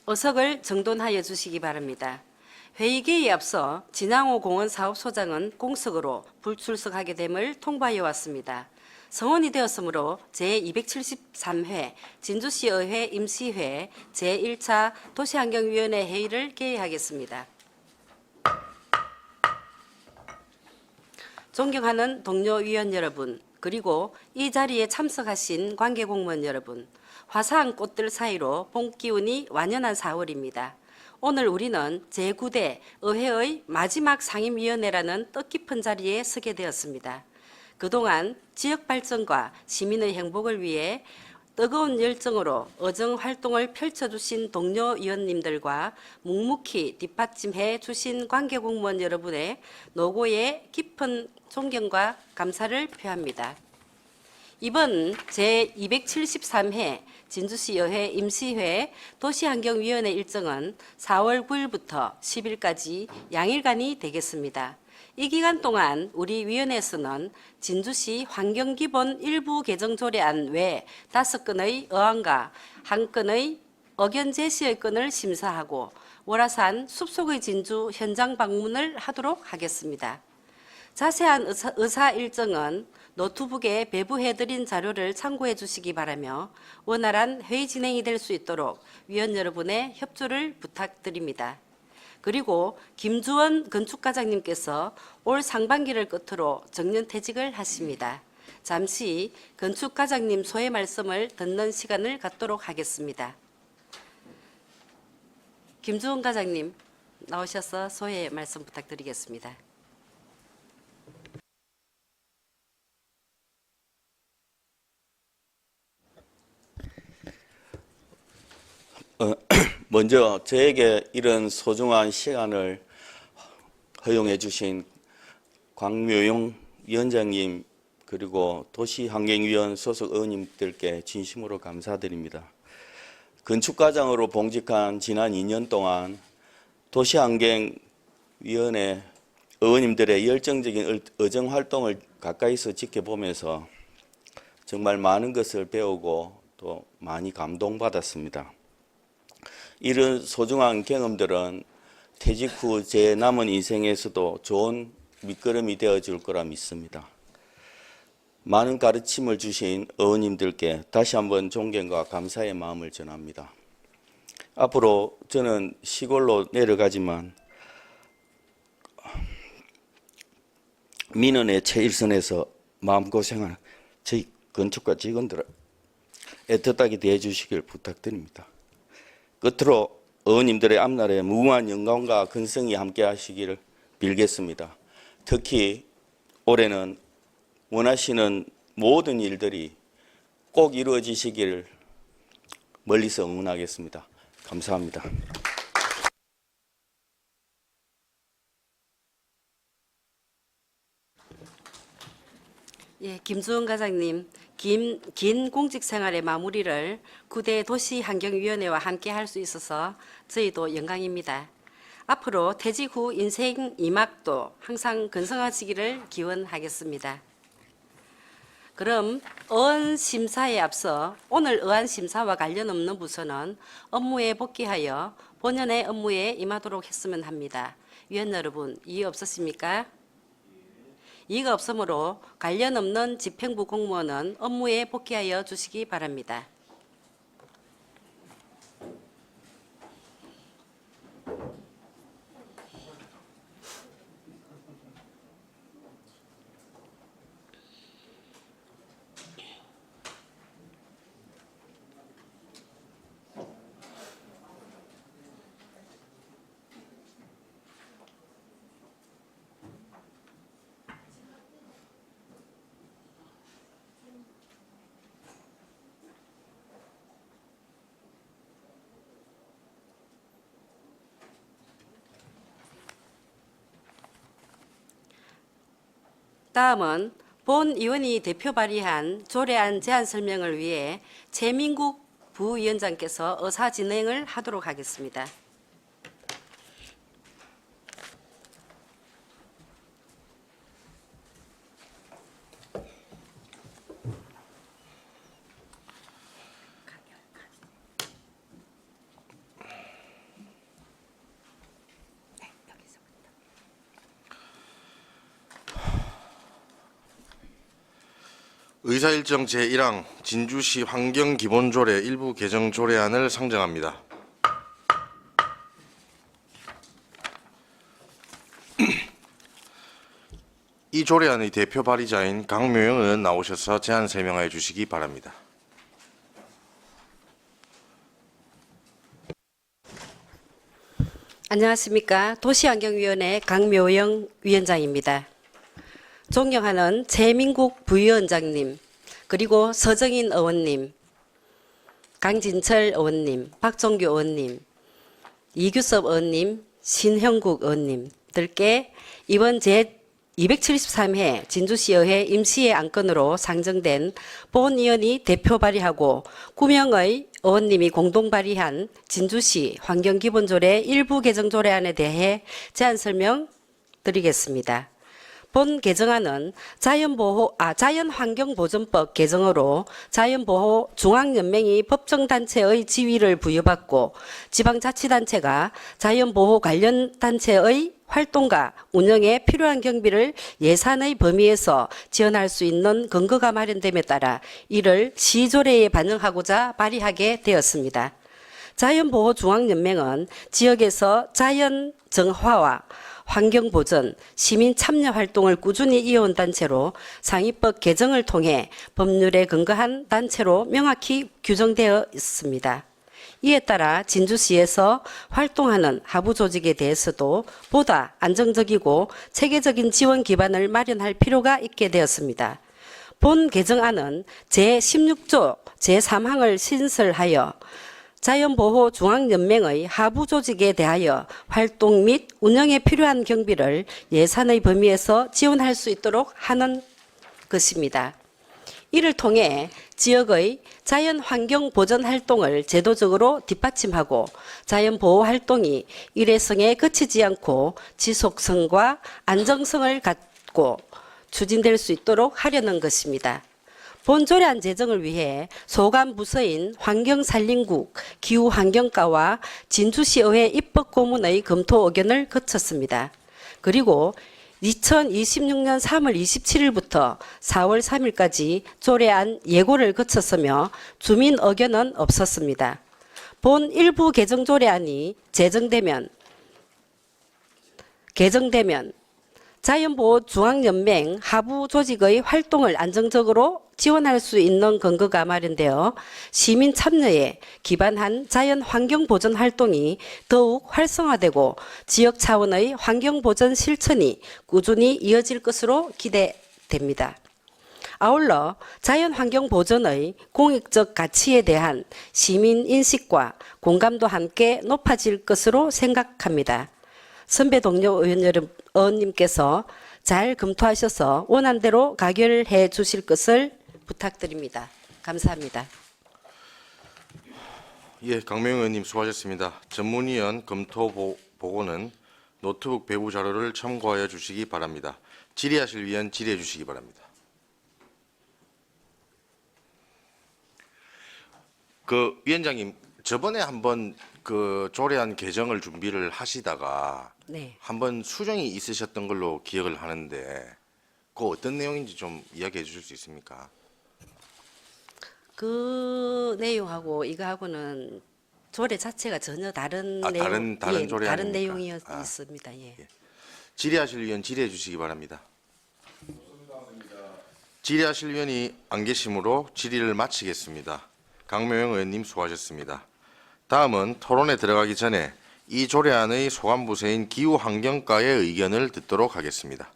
어석을 정돈하여 주시기 바랍니다. 회의 앞서 진양호 공원 사업소장은 공석으로 불출석하게 됨을 통보하여 왔습니다. 성원이 되었으므로 제273회 진주시의회 임시회 제1차 도시환경위원회 회의를 개의하겠습니다. 존경하는 동료 위원 여러분, 그리고 이 자리에 참석하신 관계공무원 여러분, 화사한 꽃들 사이로 봄 기운이 완연한 4월입니다. 오늘 우리는 제9대 의회의 마지막 상임위원회라는 뜻깊은 자리에 서게 되었습니다. 그동안 지역 발전과 시민의 행복을 위해 뜨거운 열정으로 의정 활동을 펼쳐주신 동료 위원님들과 묵묵히 뒷받침해 주신 관계공무원 여러분의 노고에 깊은 존경과 감사를 표합니다. 이번 제273회 진주시의회 임시회 도시환경위원회 일정은 4월 9일부터 10일까지 양일간이 되겠습니다. 이 기간 동안 우리 위원회에서는 진주시 환경기본 일부 개정조례안 외 5건의 어안과 1건의 의견 제시의 건을 심사하고 월화산 숲속의 진주 현장 방문을 하도록 하겠습니다. 자세한 의사 일정은 노트북에 배부해드린 자료를 참고해 주시기 바라며 원활한 회의 진행이 될 수 있도록 위원 여러분의 협조를 부탁드립니다. 그리고 김주원 건축과장님께서 올 상반기를 끝으로 정년퇴직을 하십니다. 잠시 건축과장님 소회 말씀을 듣는 시간을 갖도록 하겠습니다. 김주원 과장님 나오셔서 소회 말씀 부탁드리겠습니다. 먼저 저에게 이런 소중한 시간을 허용해 주신 광묘용 위원장님 그리고 도시환경위원 소속 의원님들께 진심으로 감사드립니다. 건축과장으로 봉직한 지난 2년 동안 도시환경위원회 의원님들의 열정적인 의정활동을 가까이서 지켜보면서 정말 많은 것을 배우고 또 많이 감동받았습니다. 이런 소중한 경험들은 퇴직 후 제 남은 인생에서도 좋은 밑거름이 되어줄 거라 믿습니다. 많은 가르침을 주신 의원님들께 다시 한번 존경과 감사의 마음을 전합니다. 앞으로 저는 시골로 내려가지만 민원의 최일선에서 마음고생하는 저희 건축가 직원들을 애틋하게 대해주시길 부탁드립니다. 끝으로 의원님들의 앞날에 무궁한 영광과 근성이 함께 하시기를 빌겠습니다. 특히 올해는 원하시는 모든 일들이 꼭 이루어지시기를 멀리서 응원하겠습니다. 감사합니다. 예, 김주원 과장님, 긴 공직 생활의 마무리를 9대 도시환경위원회와 함께 할 수 있어서 저희도 영광입니다. 앞으로 퇴직 후 인생 2막도 항상 건성하시기를 기원하겠습니다. 그럼 어원 심사에 앞서 오늘 어안 심사와 관련 없는 부서는 업무에 복귀하여 본연의 업무에 임하도록 했으면 합니다. 위원 여러분, 이해 없으십니까? 이의가 없으므로 관련 없는 집행부 공무원은 업무에 복귀하여 주시기 바랍니다. 다음은 본 의원이 대표 발의한 조례안 제안 설명을 위해 최민국 부위원장께서 의사 진행을 하도록 하겠습니다. 의사일정 제1항 진주시 환경기본조례 일부 개정 조례안을 상정합니다. 이 조례안의 대표 발의자인 강묘영 의원 나오셔서 제안 설명해 주시기 바랍니다. 안녕하십니까. 도시환경위원회 강묘영 위원장입니다. 존경하는 최민국 부위원장님, 그리고 서정인 의원님, 강진철 의원님, 박종규 의원님, 이규섭 의원님, 신형국 의원님들께 이번 제273회 진주시의회 임시회 안건으로 상정된 본의원이 대표 발의하고 9명의 의원님이 공동 발의한 진주시 환경기본조례 일부 개정 조례안에 대해 제안 설명 드리겠습니다. 본 개정안은 자연환경보전법 개정으로 자연보호 중앙연맹이 법정단체의 지위를 부여받고 지방자치단체가 자연보호 관련 단체의 활동과 운영에 필요한 경비를 예산의 범위에서 지원할 수 있는 근거가 마련됨에 따라 이를 시조례에 반영하고자 발의하게 되었습니다. 자연보호중앙연맹은 지역에서 자연 정화와 환경보전, 시민 참여 활동을 꾸준히 이어온 단체로 상위법 개정을 통해 법률에 근거한 단체로 명확히 규정되어 있습니다. 이에 따라 진주시에서 활동하는 하부 조직에 대해서도 보다 안정적이고 체계적인 지원 기반을 마련할 필요가 있게 되었습니다. 본 개정안은 제16조 제3항을 신설하여 자연보호중앙연맹의 하부 조직에 대하여 활동 및 운영에 필요한 경비를 예산의 범위에서 지원할 수 있도록 하는 것입니다. 이를 통해 지역의 자연환경 보전 활동을 제도적으로 뒷받침하고 자연보호 활동이 일회성에 그치지 않고 지속성과 안정성을 갖고 추진될 수 있도록 하려는 것입니다. 본 조례안 제정을 위해 소관 부서인 환경산림국, 기후환경과와 진주시의회 입법고문의 검토 의견을 거쳤습니다. 그리고 2026년 3월 27일부터 4월 3일까지 조례안 예고를 거쳤으며 주민 의견은 없었습니다. 본 일부 개정 조례안이 개정되면 자연보호중앙연맹 하부 조직의 활동을 안정적으로 지원할 수 있는 근거가 마련되어 시민 참여에 기반한 자연환경보전 활동이 더욱 활성화되고 지역 차원의 환경보전 실천이 꾸준히 이어질 것으로 기대됩니다. 아울러 자연환경보전의 공익적 가치에 대한 시민 인식과 공감도 함께 높아질 것으로 생각합니다. 선배 동료 의원님께서 잘 검토하셔서 원안대로 가결해 주실 것을 부탁드립니다. 감사합니다. 예, 강명영 의원님 수고하셨습니다. 전문위원 검토 보고는 노트북 배부 자료를 참고하여 주시기 바랍니다. 질의하실 위원 질의해 주시기 바랍니다. 위원장님, 저번에 한번 조례안 개정을 준비를 하시다가 네. 한번 수정이 있으셨던 걸로 기억을 하는데 그 어떤 내용인지 좀 이야기해 주실 수 있습니까? 그 내용하고 이거하고는 조례 자체가 전혀 다른 아, 내용, 다른 조례 다른 아닙니까? 내용이었습니다. 예. 질의하실 위원 질의해 주시기 바랍니다. 질의하실 위원이 안 계시므로 질의를 마치겠습니다. 강묘영 의원님 수고하셨습니다. 다음은 토론에 들어가기 전에 이 조례안의 소관부서인 기후환경과의 의견을 듣도록 하겠습니다.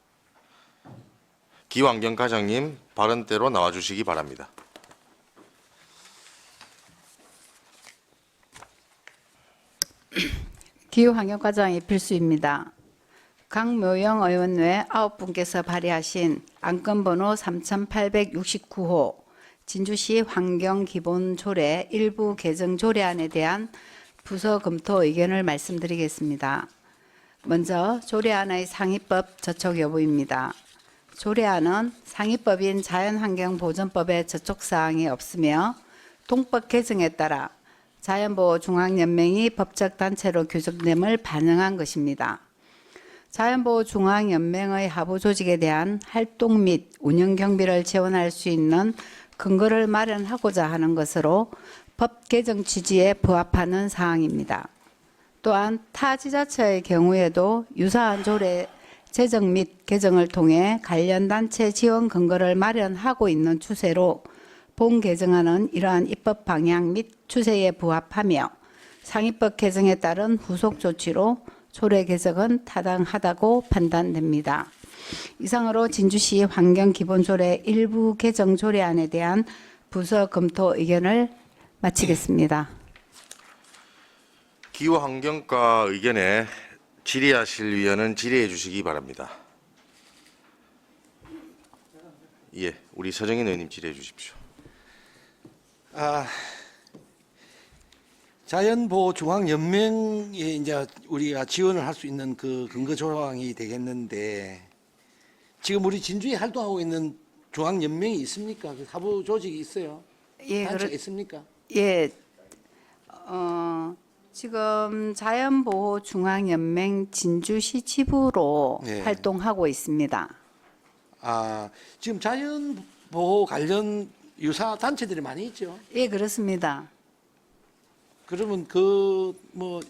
기후환경과장님 발언대로 나와주시기 바랍니다. 기후환경과장이 필수입니다. 강묘영 의원 외 9분께서 발의하신 안건번호 3869호 진주시 환경기본조례 일부 개정 조례안에 대한 부서 검토 의견을 말씀드리겠습니다. 먼저 조례안의 상위법 저촉 여부입니다. 조례안은 상위법인 자연환경보전법에 저촉사항이 없으며 동법 개정에 따라 자연보호중앙연맹이 법적 단체로 규정됨을 반영한 것입니다. 자연보호중앙연맹의 하부 조직에 대한 활동 및 운영 경비를 지원할 수 있는 근거를 마련하고자 하는 것으로 법 개정 취지에 부합하는 사항입니다. 또한 타 지자체의 경우에도 유사한 조례 제정 및 개정을 통해 관련 단체 지원 근거를 마련하고 있는 추세로 본 개정안은 이러한 입법 방향 및 추세에 부합하며 상위법 개정에 따른 후속 조치로 조례 개정은 타당하다고 판단됩니다. 이상으로 진주시 환경기본조례 일부 개정 조례안에 대한 부서 검토 의견을 마치겠습니다. 기후환경과 의견에 질의하실 위원은 질의해 주시기 바랍니다. 예, 우리 서정인 의원님 질의해 주십시오. 자연보호중앙연맹에 이제 우리가 지원을 할 수 있는 그 근거 조항이 되겠는데 지금 우리 진주에 활동하고 있는 중앙연맹이 있습니까? 그 하부 조직이 있어요? 예, 단체가 있습니까? 예, 지금 자연보호중앙연맹 진주시 지부로 네. 활동하고 있습니다. 지금 자연보호 관련 유사 단체들이 많이 있죠. 예, 그렇습니다. 그러면 그 뭐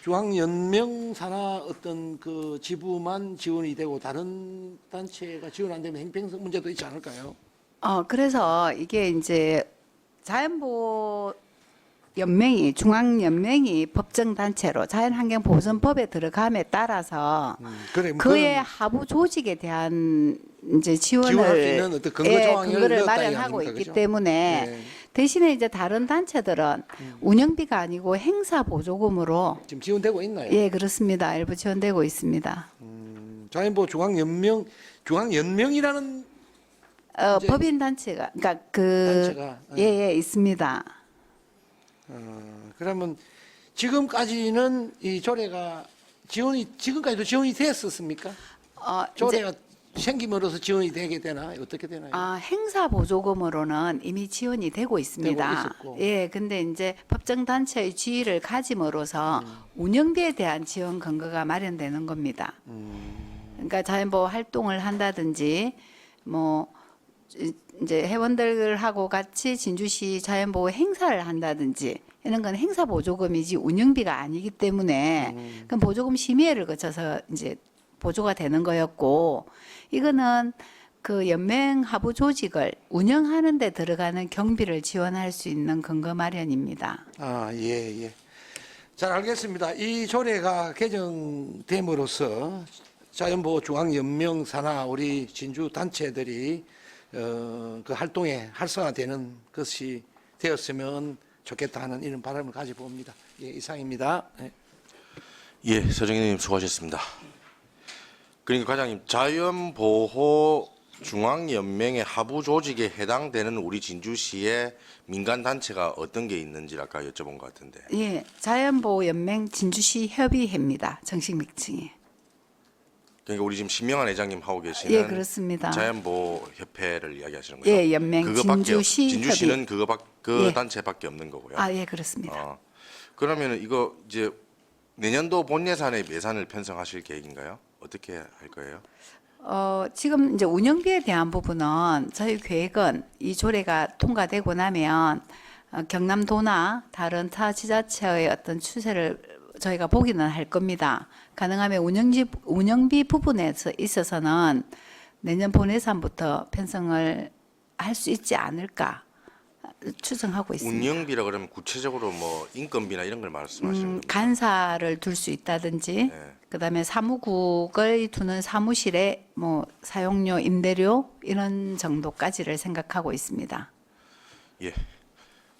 중앙연맹 산하 어떤 그 지부만 지원이 되고 다른 단체가 지원 안 되면 행평성 문제도 있지 않을까요? 그래서 이게 이제 자연보호 연맹이 중앙연맹이 법정 단체로 자연환경보전법에 들어감에 따라서 그래, 그의 하부 조직에 대한 이제 지원할 수 지원을 있는 어떤 근거 조항을 근거를 넣었다 이 마련하고 아닙니까? 있기 그죠? 때문에 네. 대신에 이제 다른 단체들은 운영비가 아니고 행사 보조금으로 지금 지원되고 있나요? 예 그렇습니다. 일부 지원되고 있습니다. 자연보호 중앙연맹이라는 이제 법인 단체가 그러니까 그 단체가 예 있습니다. 그러면 지금까지는 이 조례가 지금까지도 지원이 됐었습니까? 이제 조례가 생김으로써 지원이 되게 되나 어떻게 되나요? 행사 보조금으로는 이미 지원이 되고 있습니다. 되고 있었고. 예, 근데 이제 법정 단체의 지위를 가짐으로써 운영비에 대한 지원 근거가 마련되는 겁니다. 그러니까 자연보호 활동을 한다든지 뭐 이제 회원들하고 같이 진주시 자연보호 행사를 한다든지 이런 건 행사 보조금이지 운영비가 아니기 때문에 그 보조금 심의회를 거쳐서 이제 보조가 되는 거였고 이거는 그 연맹 하부 조직을 운영하는 데 들어가는 경비를 지원할 수 있는 근거 마련입니다. 예. 잘 알겠습니다. 이 조례가 개정됨으로써 자연보호 중앙연맹 산하 우리 진주 단체들이 그 활동에 활성화되는 것이 되었으면 좋겠다 하는 이런 바람을 가져봅니다. 예, 이상입니다. 네. 예, 서정인 의원님 수고하셨습니다. 그러니까 과장님, 자연보호 중앙연맹의 하부 조직에 해당되는 우리 진주시의 민간 단체가 어떤 게 있는지 아까 여쭤본 것 같은데. 예, 자연보호연맹 진주시 협의회입니다. 정식 명칭이. 그러니까 우리 지금 신명한 회장님 하고 계시는 예, 그렇습니다. 자연보호협회를 이야기하시는 거죠? 예, 연맹 그거밖에 진주시 진주시는 그 예. 단체밖에 없는 거고요. 예, 그렇습니다. 그러면 이거 이제 내년도 본 예산을 편성하실 계획인가요? 어떻게 할 거예요? 지금 이제 운영비에 대한 부분은 저희 계획은 이 조례가 통과되고 나면 경남도나 다른 타 지자체의 어떤 추세를 저희가 보기는 할 겁니다. 가능하면 운영비 부분에 있어서는 내년 본 예산부터 편성을 할 수 있지 않을까 추정하고 있습니다. 운영비라 그러면 구체적으로 뭐 인건비나 이런 걸 말씀하시는 겁니까? 간사를 둘 수 있다든지 네. 그다음에 사무국을 두는 사무실에 뭐 사용료, 임대료 이런 정도까지를 생각하고 있습니다. 예.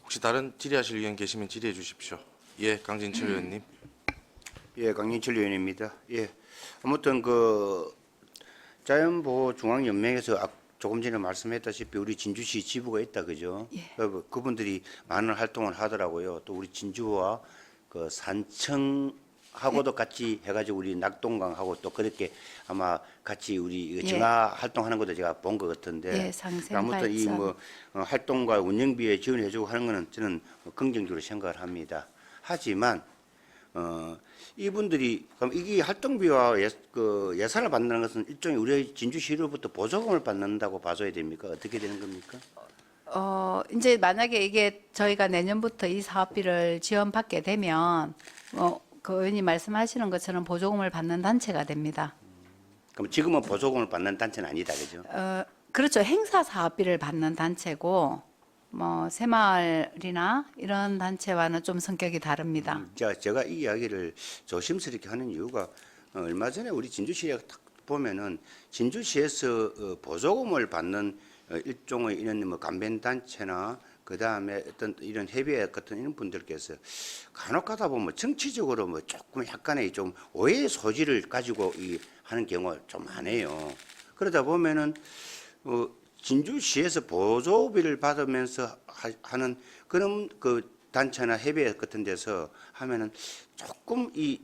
혹시 다른 질의하실 의원 계시면 질의해 주십시오. 예, 강진철 의원님. 예, 강인철 의원입니다. 예, 아무튼 그 자연보호중앙연맹에서 조금 전에 말씀했다시피 우리 진주시 지부가 있다, 그죠? 예. 그분들이 많은 활동을 하더라고요. 또 우리 진주와 그 산청하고도 같이 해가지고 우리 낙동강하고 또 그렇게 아마 같이 우리 예. 정화 활동하는 것도 제가 본 것 같은데. 예, 상생 아무튼 이 발전. 뭐 활동과 운영비에 지원해주고 하는 것은 저는 긍정적으로 생각을 합니다. 하지만 이분들이 그럼 이게 활동비와 예산을 받는 것은 일종의 우리 진주시로부터 보조금을 받는다고 봐줘야 됩니까? 어떻게 되는 겁니까? 이제 만약에 이게 저희가 내년부터 이 사업비를 지원받게 되면 그 의원님 말씀하시는 것처럼 보조금을 받는 단체가 됩니다. 그럼 지금은 보조금을 받는 단체는 아니다, 그죠? 그렇죠. 행사 사업비를 받는 단체고 뭐 새마을이나 이런 단체와는 좀 성격이 다릅니다. 제가 이 이야기를 조심스럽게 하는 이유가 얼마 전에 우리 진주시에 딱 보면은 진주시에서 보조금을 받는 일종의 이런 뭐 간변 단체나 그 다음에 어떤 이런 협의회 같은 이런 분들께서 간혹가다 보면 정치적으로 뭐 조금 약간의 좀 오해의 소지를 가지고 하는 경우가 좀 많아요. 그러다 보면은 진주시에서 보조비를 받으면서 하는 그런 그 단체나 협의회 같은 데서 하면은 조금 이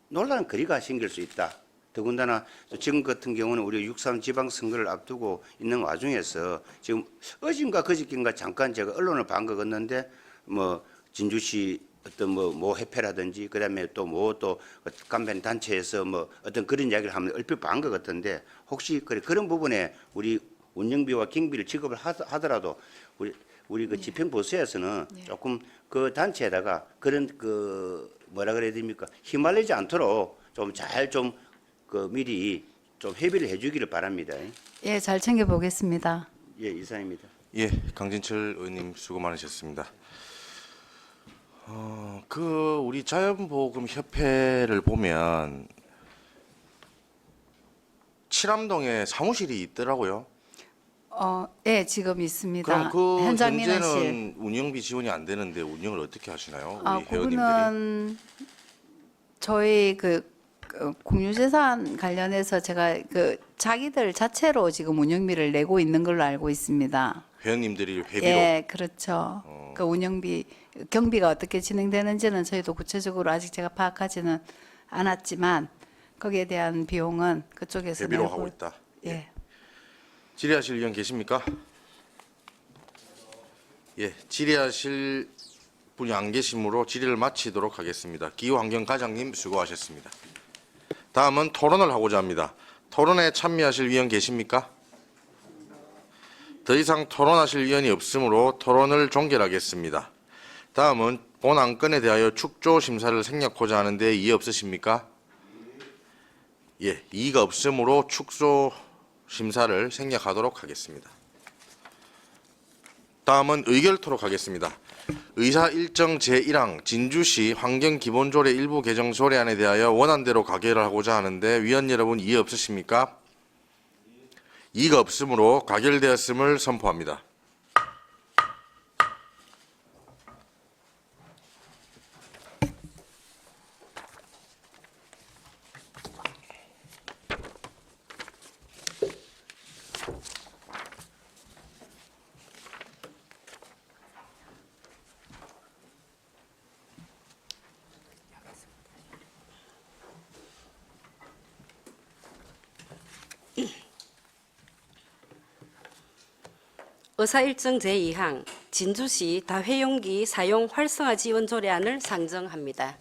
논란의 거리가 생길 수 있다. 더군다나 지금 같은 경우는 우리 6.3 지방선거를 앞두고 있는 와중에서 지금 어젠가 그저께인가 잠깐 제가 언론을 본 것 같는데 뭐 진주시 어떤 뭐 협회라든지 그다음에 또 간변 단체에서 뭐 어떤 그런 이야기를 하면 얼핏 본 것 같은데 혹시 그런 부분에 우리 운영비와 경비를 지급을 하더라도 우리 그 집행부서에서는 조금 그 단체에다가 그런 그 뭐라 그래야 됩니까? 휘말리지 않도록 좀 잘 좀 그 미리 좀 협의를 해주기를 바랍니다. 예, 잘 챙겨 보겠습니다. 예, 이상입니다. 예, 강진철 의원님 수고 많으셨습니다. 우리 자연보금협회를 보면 칠암동에 사무실이 있더라고요. 예, 지금 있습니다. 그럼 그 현장 민원실. 현재는 운영비 지원이 안 되는데 운영을 어떻게 하시나요? 우리 회원님들이? 그거는 저희 그 공유재산 관련해서 제가 그 자기들 자체로 지금 운영비를 내고 있는 걸로 알고 있습니다. 회원님들이 회비로 예, 그렇죠. 그 운영비 경비가 어떻게 진행되는지는 저희도 구체적으로 아직 제가 파악하지는 않았지만 거기에 대한 비용은 그쪽에서 회비로 내고 하고 있다. 예. 질의하실 의원 계십니까? 예, 질의하실 분이 안 계시므로 질의를 마치도록 하겠습니다. 기후환경과장님 수고하셨습니다. 다음은 토론을 하고자 합니다. 토론에 참여하실 의원 계십니까? 더 이상 토론하실 의원이 없으므로 토론을 종결하겠습니다. 다음은 본 안건에 대하여 축조 심사를 생략하고자 하는데 이의 없으십니까? 예, 이의가 없으므로 축조 심사를 생략하도록 하겠습니다. 다음은 의결토록 하겠습니다. 의사 일정 제1항 진주시 환경기본조례 일부 개정 조례안에 대하여 원안대로 가결을 하고자 하는데 위원 여러분 이의 없으십니까? 이의가 없으므로 가결되었음을 선포합니다. 의사일정 제2항 진주시 다회용기 사용 활성화 지원 조례안을 상정합니다.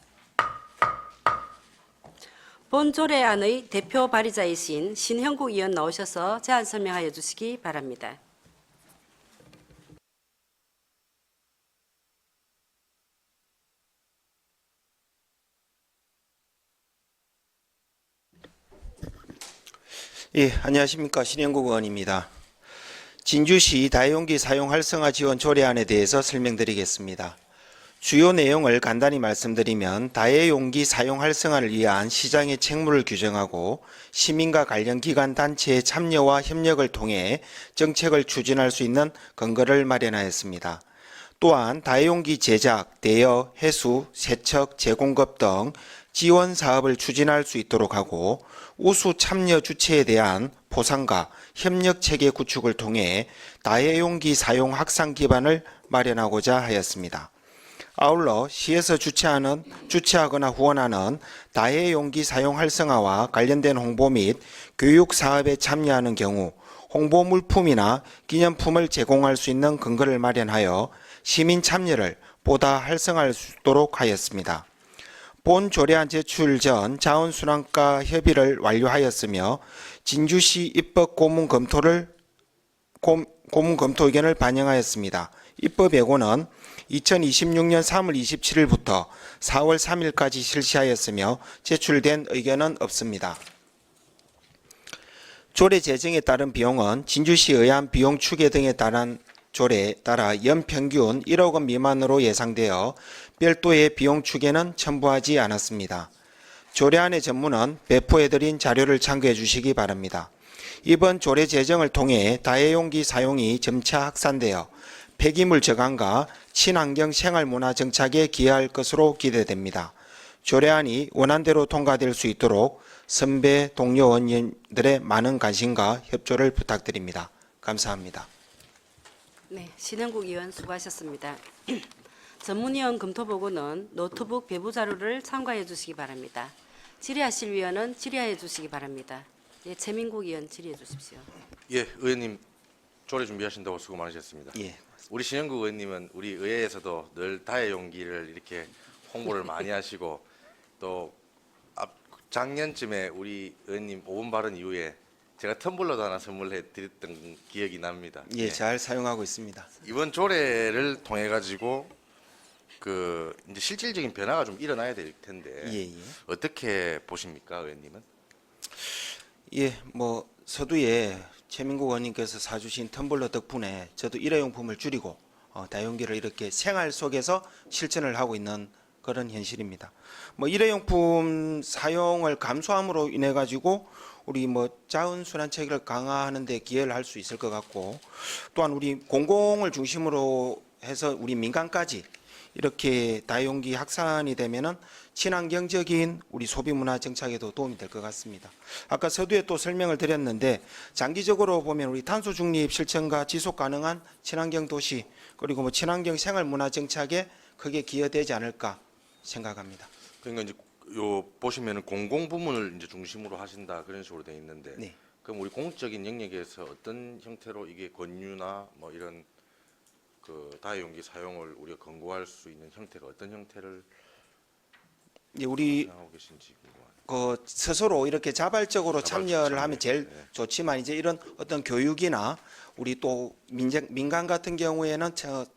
본 조례안의 대표 발의자이신 신형국 의원 나오셔서 제안 설명하여 주시기 바랍니다. 예, 안녕하십니까. 신영국 의원입니다. 진주시 다용기 사용 활성화 지원 조례안에 대해서 설명드리겠습니다. 주요 내용을 간단히 말씀드리면 다해용기 사용 활성화를 위한 시장의 책무를 규정하고 시민과 관련 기관 단체의 참여와 협력을 통해 정책을 추진할 수 있는 근거를 마련하였습니다. 또한 다해용기 제작, 대여, 회수, 세척, 재공급 등 지원 사업을 추진할 수 있도록 하고 우수 참여 주체에 대한 보상과 협력 체계 구축을 통해 다해용기 사용 확산 기반을 마련하고자 하였습니다. 아울러 시에서 주최하거나 후원하는 다해용기 사용 활성화와 관련된 홍보 및 교육 사업에 참여하는 경우 홍보 물품이나 기념품을 제공할 수 있는 근거를 마련하여 시민 참여를 보다 활성화할 수 있도록 하였습니다. 본 조례안 제출 전 자원순환가 협의를 완료하였으며 진주시 입법 고문 검토 의견을 반영하였습니다. 입법 예고는 2026년 3월 27일부터 4월 3일까지 실시하였으며 제출된 의견은 없습니다. 조례 제정에 따른 비용은 진주시 의안 비용 추계 등에 따른 조례에 따라 연평균 1억 원 미만으로 예상되어 별도의 비용 추계는 첨부하지 않았습니다. 조례안의 전문은 배포해드린 자료를 참고해 주시기 바랍니다. 이번 조례 제정을 통해 다회용기 사용이 점차 확산되어 폐기물 저감과 친환경 생활문화 정착에 기여할 것으로 기대됩니다. 조례안이 원안대로 통과될 수 있도록 선배 동료 의원님들의 많은 관심과 협조를 부탁드립니다. 감사합니다. 네, 신영국 의원 수고하셨습니다. 전문위원 검토보고는 노트북 배부 자료를 참고해 주시기 바랍니다. 질의하실 위원은 질의해 주시기 바랍니다. 예, 최민국 의원 질의해 주십시오. 예, 의원님 조례 준비하신다고 수고 많으셨습니다. 예. 우리 신영국 의원님은 우리 의회에서도 늘 다해용기를 이렇게 홍보를 많이 하시고 또 작년쯤에 우리 의원님 5분 발언 이후에 제가 텀블러도 하나 선물해 드렸던 기억이 납니다. 예, 잘 사용하고 있습니다. 이번 조례를 통해 가지고 그 이제 실질적인 변화가 좀 일어나야 될 텐데 예. 어떻게 보십니까, 의원님은? 예, 뭐 서두에 최민국 의원님께서 사주신 텀블러 덕분에 저도 일회용품을 줄이고 다용기를 이렇게 생활 속에서 실천을 하고 있는 그런 현실입니다. 뭐 일회용품 사용을 감소함으로 인해 가지고 우리 뭐 자원순환 체계를 강화하는 데 기여를 할 수 있을 것 같고, 또한 우리 공공을 중심으로 해서 우리 민간까지 이렇게 다용기 확산이 되면은 친환경적인 우리 소비 문화 정착에도 도움이 될 것 같습니다. 아까 서두에 또 설명을 드렸는데 장기적으로 보면 우리 탄소 중립 실천과 지속 가능한 친환경 도시 그리고 뭐 친환경 생활 문화 정착에 크게 기여되지 않을까 생각합니다. 그러니까 이제 요 보시면은 공공 부문을 이제 중심으로 하신다 그런 식으로 돼 있는데 네. 그럼 우리 공적인 영역에서 어떤 형태로 이게 권유나 뭐 이런 그 다해용기 사용을 우리가 권고할 수 있는 형태가 어떤 형태를 예, 우리 생각하고 계신지 궁금합니다. 그 스스로 이렇게 자발적으로 참여를 참여, 하면 제일 네. 좋지만 이제 이런 어떤 교육이나 우리 또 민간 같은 경우에는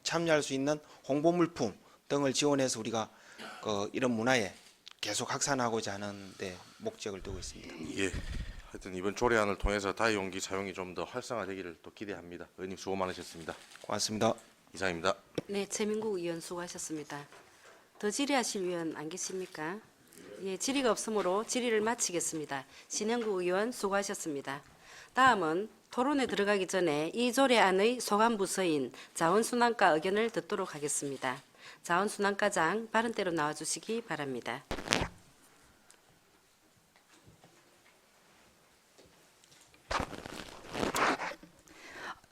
참여할 수 있는 홍보 물품 등을 지원해서 우리가 이런 문화에 계속 확산하고자 하는데 목적을 두고 있습니다. 예. 하여튼 이번 조례안을 통해서 다해용기 사용이 좀 더 활성화되기를 또 기대합니다. 의원님 수고 많으셨습니다. 고맙습니다. 이상입니다. 네, 최민국 의원 수고하셨습니다. 더 질의하실 위원 안 계십니까? 예, 질의가 없으므로 질의를 마치겠습니다. 신영국 의원 수고하셨습니다. 다음은 토론에 들어가기 전에 이 조례안의 소관 부서인 자원순환과 의견을 듣도록 하겠습니다. 자원순환과장 발언대로 나와주시기 바랍니다.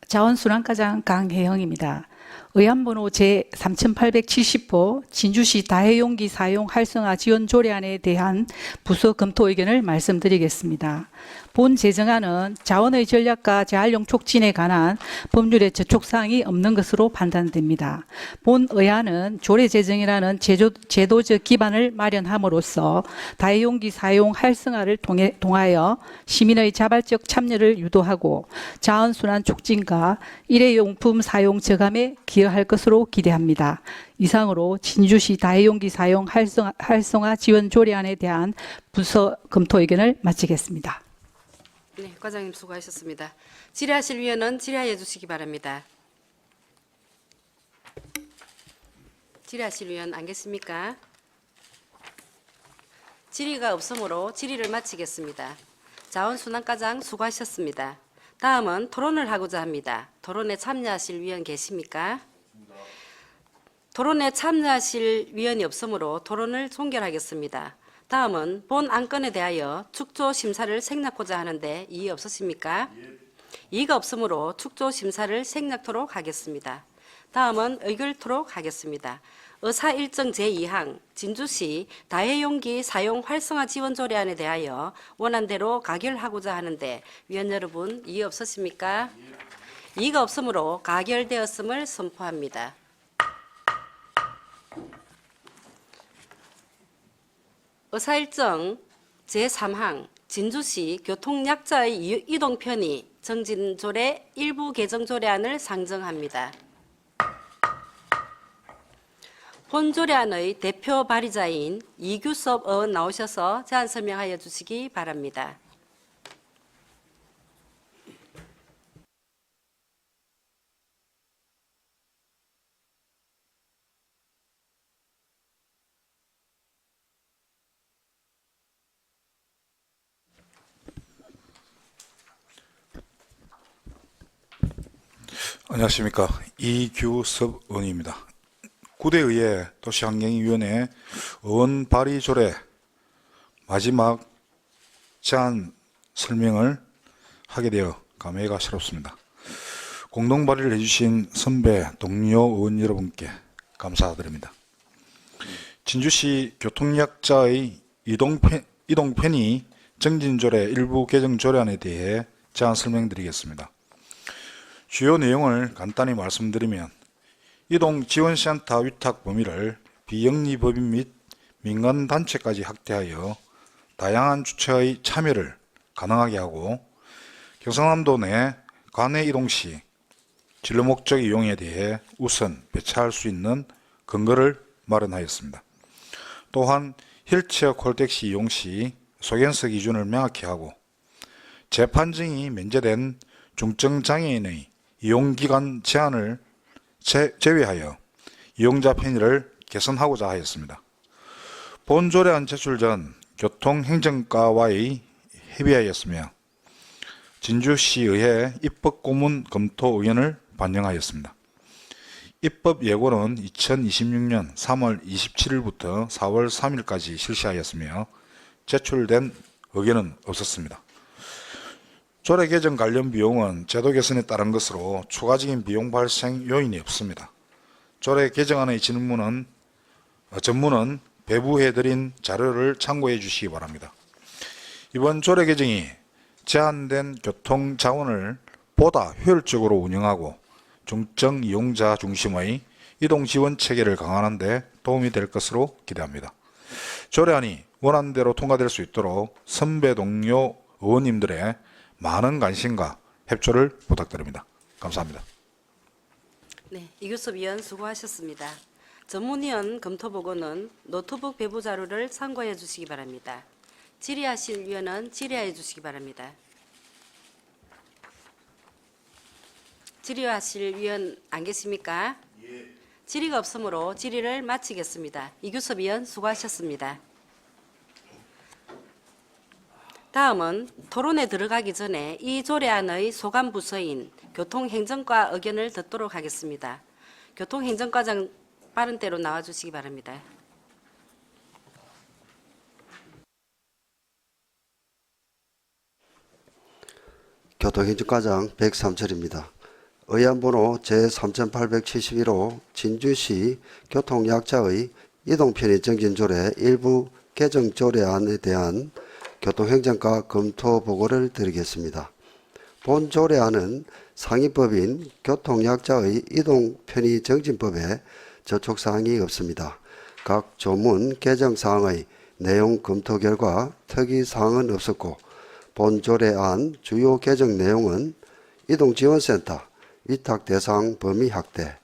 자원순환과장 강혜영입니다. 의안번호 제3870호 진주시 다해용기 사용 활성화 지원 조례안에 대한 부서 검토 의견을 말씀드리겠습니다. 본 제정안은 자원의 전략과 재활용 촉진에 관한 법률의 저촉사항이 없는 것으로 판단됩니다. 본 의안은 조례 제정이라는 제도적 기반을 마련함으로써 다해용기 사용 활성화를 통하여 시민의 자발적 참여를 유도하고 자원순환 촉진과 일회용품 사용 저감에 기여할 것으로 기대합니다. 이상으로 진주시 다해용기 사용 활성화 지원 조례안에 대한 부서 검토 의견을 마치겠습니다. 네, 과장님 수고하셨습니다. 질의하실 위원은 질의해 주시기 바랍니다. 질의하실 위원 안 계십니까? 질의가 없으므로 질의를 마치겠습니다. 자원순환과장 수고하셨습니다. 다음은 토론을 하고자 합니다. 토론에 참여하실 위원 계십니까? 토론에 참여하실 위원이 없으므로 토론을 종결하겠습니다. 다음은 본 안건에 대하여 축조 심사를 생략하고자 하는데 이의 없으십니까? 이의가 없으므로 축조 심사를 생략토록 하겠습니다. 다음은 의결토록 하겠습니다. 의사 일정 제2항 진주시 다해용기 사용 활성화 지원 조례안에 대하여 원안대로 가결하고자 하는데 위원 여러분 이의 없으십니까? 이의가 없으므로 가결되었음을 선포합니다. 의사일정 제3항 진주시 교통약자의 이동 편의 정진조례 일부 개정 조례안을 상정합니다. 본 조례안의 대표 발의자인 이규섭 의원 나오셔서 제안 설명하여 주시기 바랍니다. 안녕하십니까. 이규섭 의원입니다. 9대 의회 도시환경위원회 의원 발의 조례 마지막 제안 설명을 하게 되어 감회가 새롭습니다. 공동 발의를 해주신 선배 동료 의원 여러분께 감사드립니다. 진주시 교통약자의 이동 편의 정진조례 일부 개정 조례안에 대해 제안 설명드리겠습니다. 주요 내용을 간단히 말씀드리면 이동지원센터 위탁 범위를 비영리법인 및 민간단체까지 확대하여 다양한 주체의 참여를 가능하게 하고 경상남도 내 관내 이동 시 진로 목적 이용에 대해 우선 배차할 수 있는 근거를 마련하였습니다. 또한 휠체어 콜택시 이용 시 소견서 기준을 명확히 하고 재판정이 면제된 중증장애인의 이용기간 제한을 제외하여 이용자 편의를 개선하고자 하였습니다. 본 조례안 제출 전 교통행정과와의 협의하였으며 진주시의회 입법고문 검토 의견을 반영하였습니다. 입법 예고는 2026년 3월 27일부터 4월 3일까지 실시하였으며 제출된 의견은 없었습니다. 조례 개정 관련 비용은 제도 개선에 따른 것으로 추가적인 비용 발생 요인이 없습니다. 조례 개정안의 전문은 배부해드린 자료를 참고해 주시기 바랍니다. 이번 조례 개정이 제한된 교통 자원을 보다 효율적으로 운영하고 중증 이용자 중심의 이동 지원 체계를 강화하는 데 도움이 될 것으로 기대합니다. 조례안이 원안대로 통과될 수 있도록 선배 동료 의원님들의 많은 관심과 협조를 부탁드립니다. 감사합니다. 네, 이규섭 위원 수고하셨습니다. 전문위원 검토보고는 노트북 배부 자료를 참고해 주시기 바랍니다. 질의하실 위원은 질의해 주시기 바랍니다. 질의하실 위원 안 계십니까? 질의가 없으므로 질의를 마치겠습니다. 이규섭 위원 수고하셨습니다. 다음은 토론에 들어가기 전에 이 조례안의 소관 부서인 교통행정과 의견을 듣도록 하겠습니다. 교통행정과장 빠른 때로 나와주시기 바랍니다. 교통행정과장 백삼철입니다. 의안번호 제3871호 진주시 교통약자의 이동편의 정진조례 일부 개정 조례안에 대한 교통행정과 검토 보고를 드리겠습니다. 본 조례안은 상위법인 교통약자의 이동편의 정진법에 저촉사항이 없습니다. 각 조문 개정사항의 내용 검토 결과 특이사항은 없었고 본 조례안 주요 개정 내용은 이동지원센터 위탁 대상 범위 확대,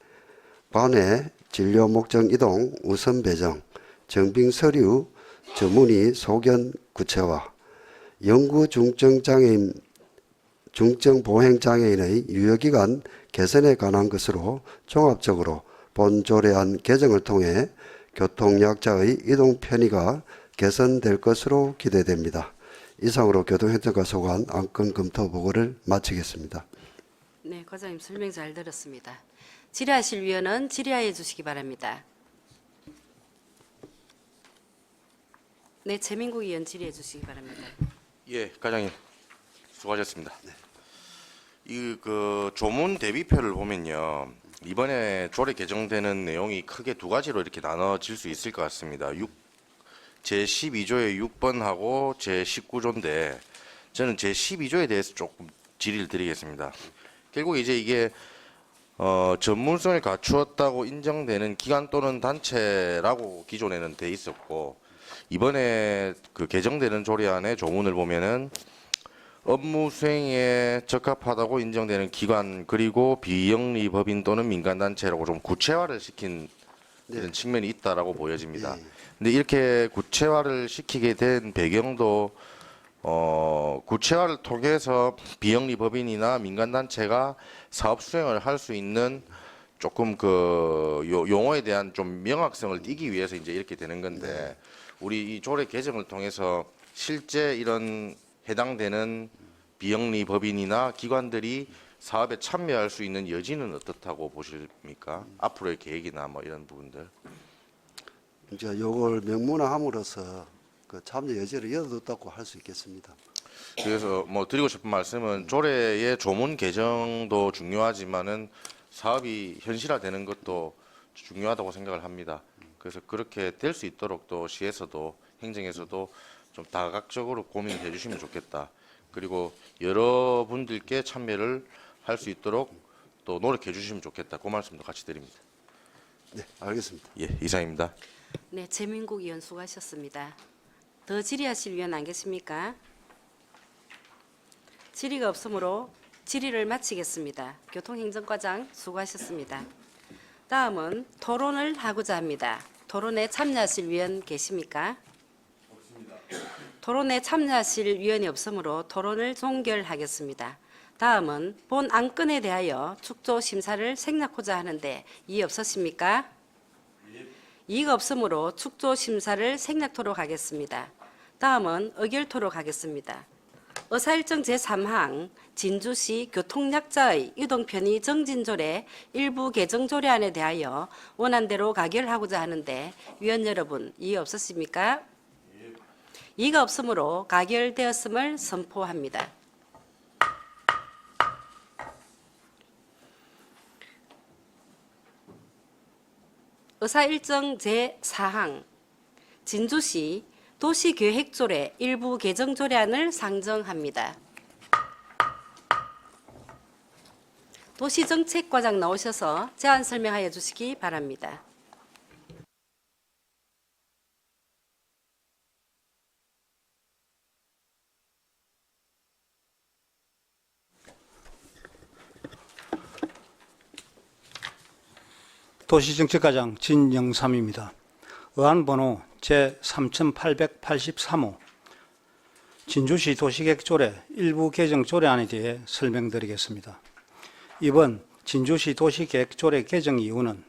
관외 진료 목적 이동 우선 배정, 정빙 서류 전문의 소견 구체화, 영구 중증장애인 중증보행장애인의 유효기간 개선에 관한 것으로 종합적으로 본 조례안 개정을 통해 교통약자의 이동 편의가 개선될 것으로 기대됩니다. 이상으로 교통행정과 소관 안건 검토 보고를 마치겠습니다. 네, 과장님 설명 잘 들었습니다. 질의하실 위원은 질의해 주시기 바랍니다. 네, 최민국 의원 질의해 주시기 바랍니다. 예, 과장님 수고하셨습니다. 이 조문 대비표를 보면요, 이번에 조례 개정되는 내용이 크게 두 가지로 이렇게 나눠질 수 있을 것 같습니다. 제12조의 6번하고 제19조인데 저는 제12조에 대해서 조금 질의를 드리겠습니다. 결국 이제 이게 전문성을 갖추었다고 인정되는 기관 또는 단체라고 기존에는 돼 있었고 이번에 그 개정되는 조례안의 조문을 보면은 업무 수행에 적합하다고 인정되는 기관 그리고 비영리 법인 또는 민간단체라고 좀 구체화를 시킨 이런 측면이 있다라고 보여집니다. 근데 이렇게 구체화를 시키게 된 배경도 구체화를 통해서 비영리 법인이나 민간단체가 사업 수행을 할 수 있는 조금 그 용어에 대한 좀 명확성을 띠기 위해서 이제 이렇게 되는 건데 우리 이 조례 개정을 통해서 실제 이런 해당되는 비영리 법인이나 기관들이 사업에 참여할 수 있는 여지는 어떻다고 보십니까? 앞으로의 계획이나 뭐 이런 부분들. 이제 요걸 명문화함으로써 그 참여 여지를 열어뒀다고 할 수 있겠습니다. 그래서 뭐 드리고 싶은 말씀은 조례의 조문 개정도 중요하지만은 사업이 현실화되는 것도 중요하다고 생각을 합니다. 그래서 그렇게 될 수 있도록 또 시에서도 행정에서도 좀 다각적으로 고민해 주시면 좋겠다. 그리고 여러분들께 참여를 할 수 있도록 또 노력해 주시면 좋겠다. 그 말씀도 같이 드립니다. 네, 알겠습니다. 예, 이상입니다. 네, 재민국 의원 수고하셨습니다. 더 질의하실 의원 안 계십니까? 질의가 없으므로 질의를 마치겠습니다. 교통행정과장 수고하셨습니다. 다음은 토론을 하고자 합니다. 토론에 참여하실 의원 계십니까? 없습니다. 토론에 참여하실 의원이 없으므로 토론을 종결하겠습니다. 다음은 본 안건에 대하여 축조 심사를 생략하고자 하는데 이의 없으십니까? 이의가 없으므로 축조 심사를 생략토록 하겠습니다. 다음은 의결토록 하겠습니다. 의사일정 제3항 진주시 교통약자의 이동편의 정진조례 일부 개정조례안에 대하여 원안대로 가결하고자 하는데 위원 여러분 이의 없으십니까? 이의가 없으므로 가결되었음을 선포합니다. 의사일정 제4항 진주시 도시계획조례 일부 개정조례안을 상정합니다. 도시정책과장 나오셔서 제안 설명하여 주시기 바랍니다. 도시정책과장 진영삼입니다. 의안번호 제3883호 진주시 도시계획조례 일부 개정조례안에 대해 설명드리겠습니다. 이번 진주시 도시계획조례 개정 이유는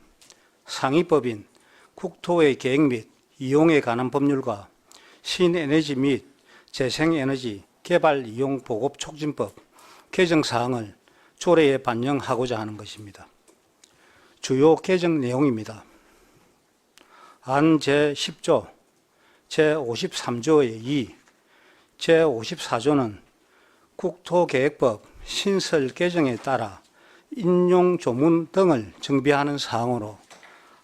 상위법인 국토의 계획 및 이용에 관한 법률과 신에너지 및 재생에너지 개발 이용 보급 촉진법 개정 사항을 조례에 반영하고자 하는 것입니다. 주요 개정 내용입니다. 안 제10조, 제53조의 2, 제54조는 국토계획법 신설 개정에 따라 인용 조문 등을 정비하는 사항으로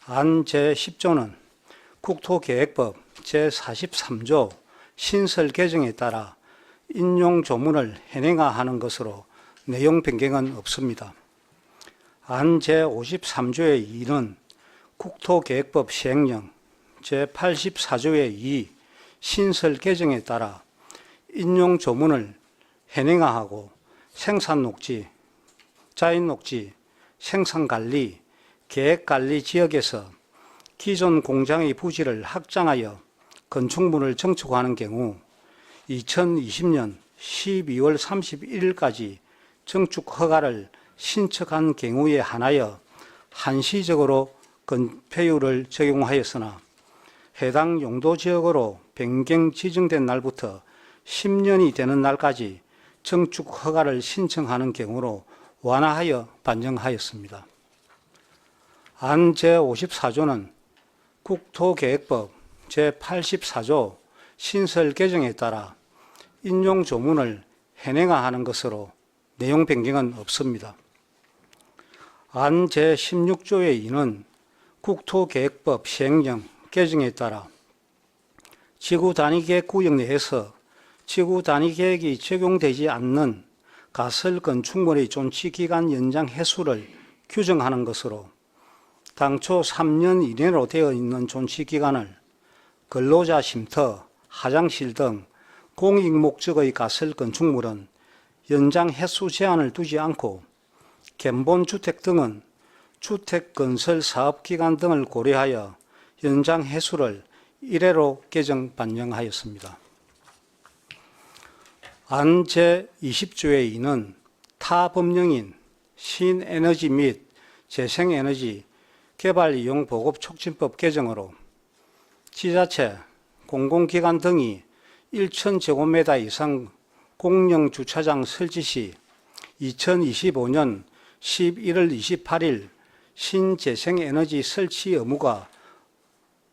안 제10조는 국토계획법 제43조 신설 개정에 따라 인용 조문을 현행화하는 것으로 내용 변경은 없습니다. 안 제53조의 2는 국토계획법 시행령 제84조의 2 신설 개정에 따라 인용 조문을 현행화하고 생산녹지, 자인녹지, 생산관리, 계획관리 지역에서 기존 공장의 부지를 확장하여 건축물을 증축하는 경우 2020년 12월 31일까지 증축 허가를 신청한 경우에 한하여 한시적으로 건폐율을 적용하였으나 해당 용도 지역으로 변경 지정된 날부터 10년이 되는 날까지 증축 허가를 신청하는 경우로 완화하여 반영하였습니다. 안 제54조는 국토계획법 제84조 신설 개정에 따라 인용 조문을 현행화하는 것으로 내용 변경은 없습니다. 안 제16조의 2는 국토계획법 시행령 개정에 따라 지구단위계획 구역 내에서 지구단위계획이 적용되지 않는 가설 건축물의 존치기간 연장 횟수를 규정하는 것으로 당초 3년 이내로 되어 있는 존치기간을 근로자 쉼터, 화장실 등 공익 목적의 가설 건축물은 연장 횟수 제한을 두지 않고 견본주택 등은 주택 건설 사업 기간 등을 고려하여 연장 횟수를 1회로 개정 반영하였습니다. 안 제20조의 2는 타 법령인 신에너지 및 재생에너지 개발 이용 보급 촉진법 개정으로 지자체, 공공기관 등이 1,000제곱미터 이상 공영 주차장 설치 시 2025년 11월 28일 신재생에너지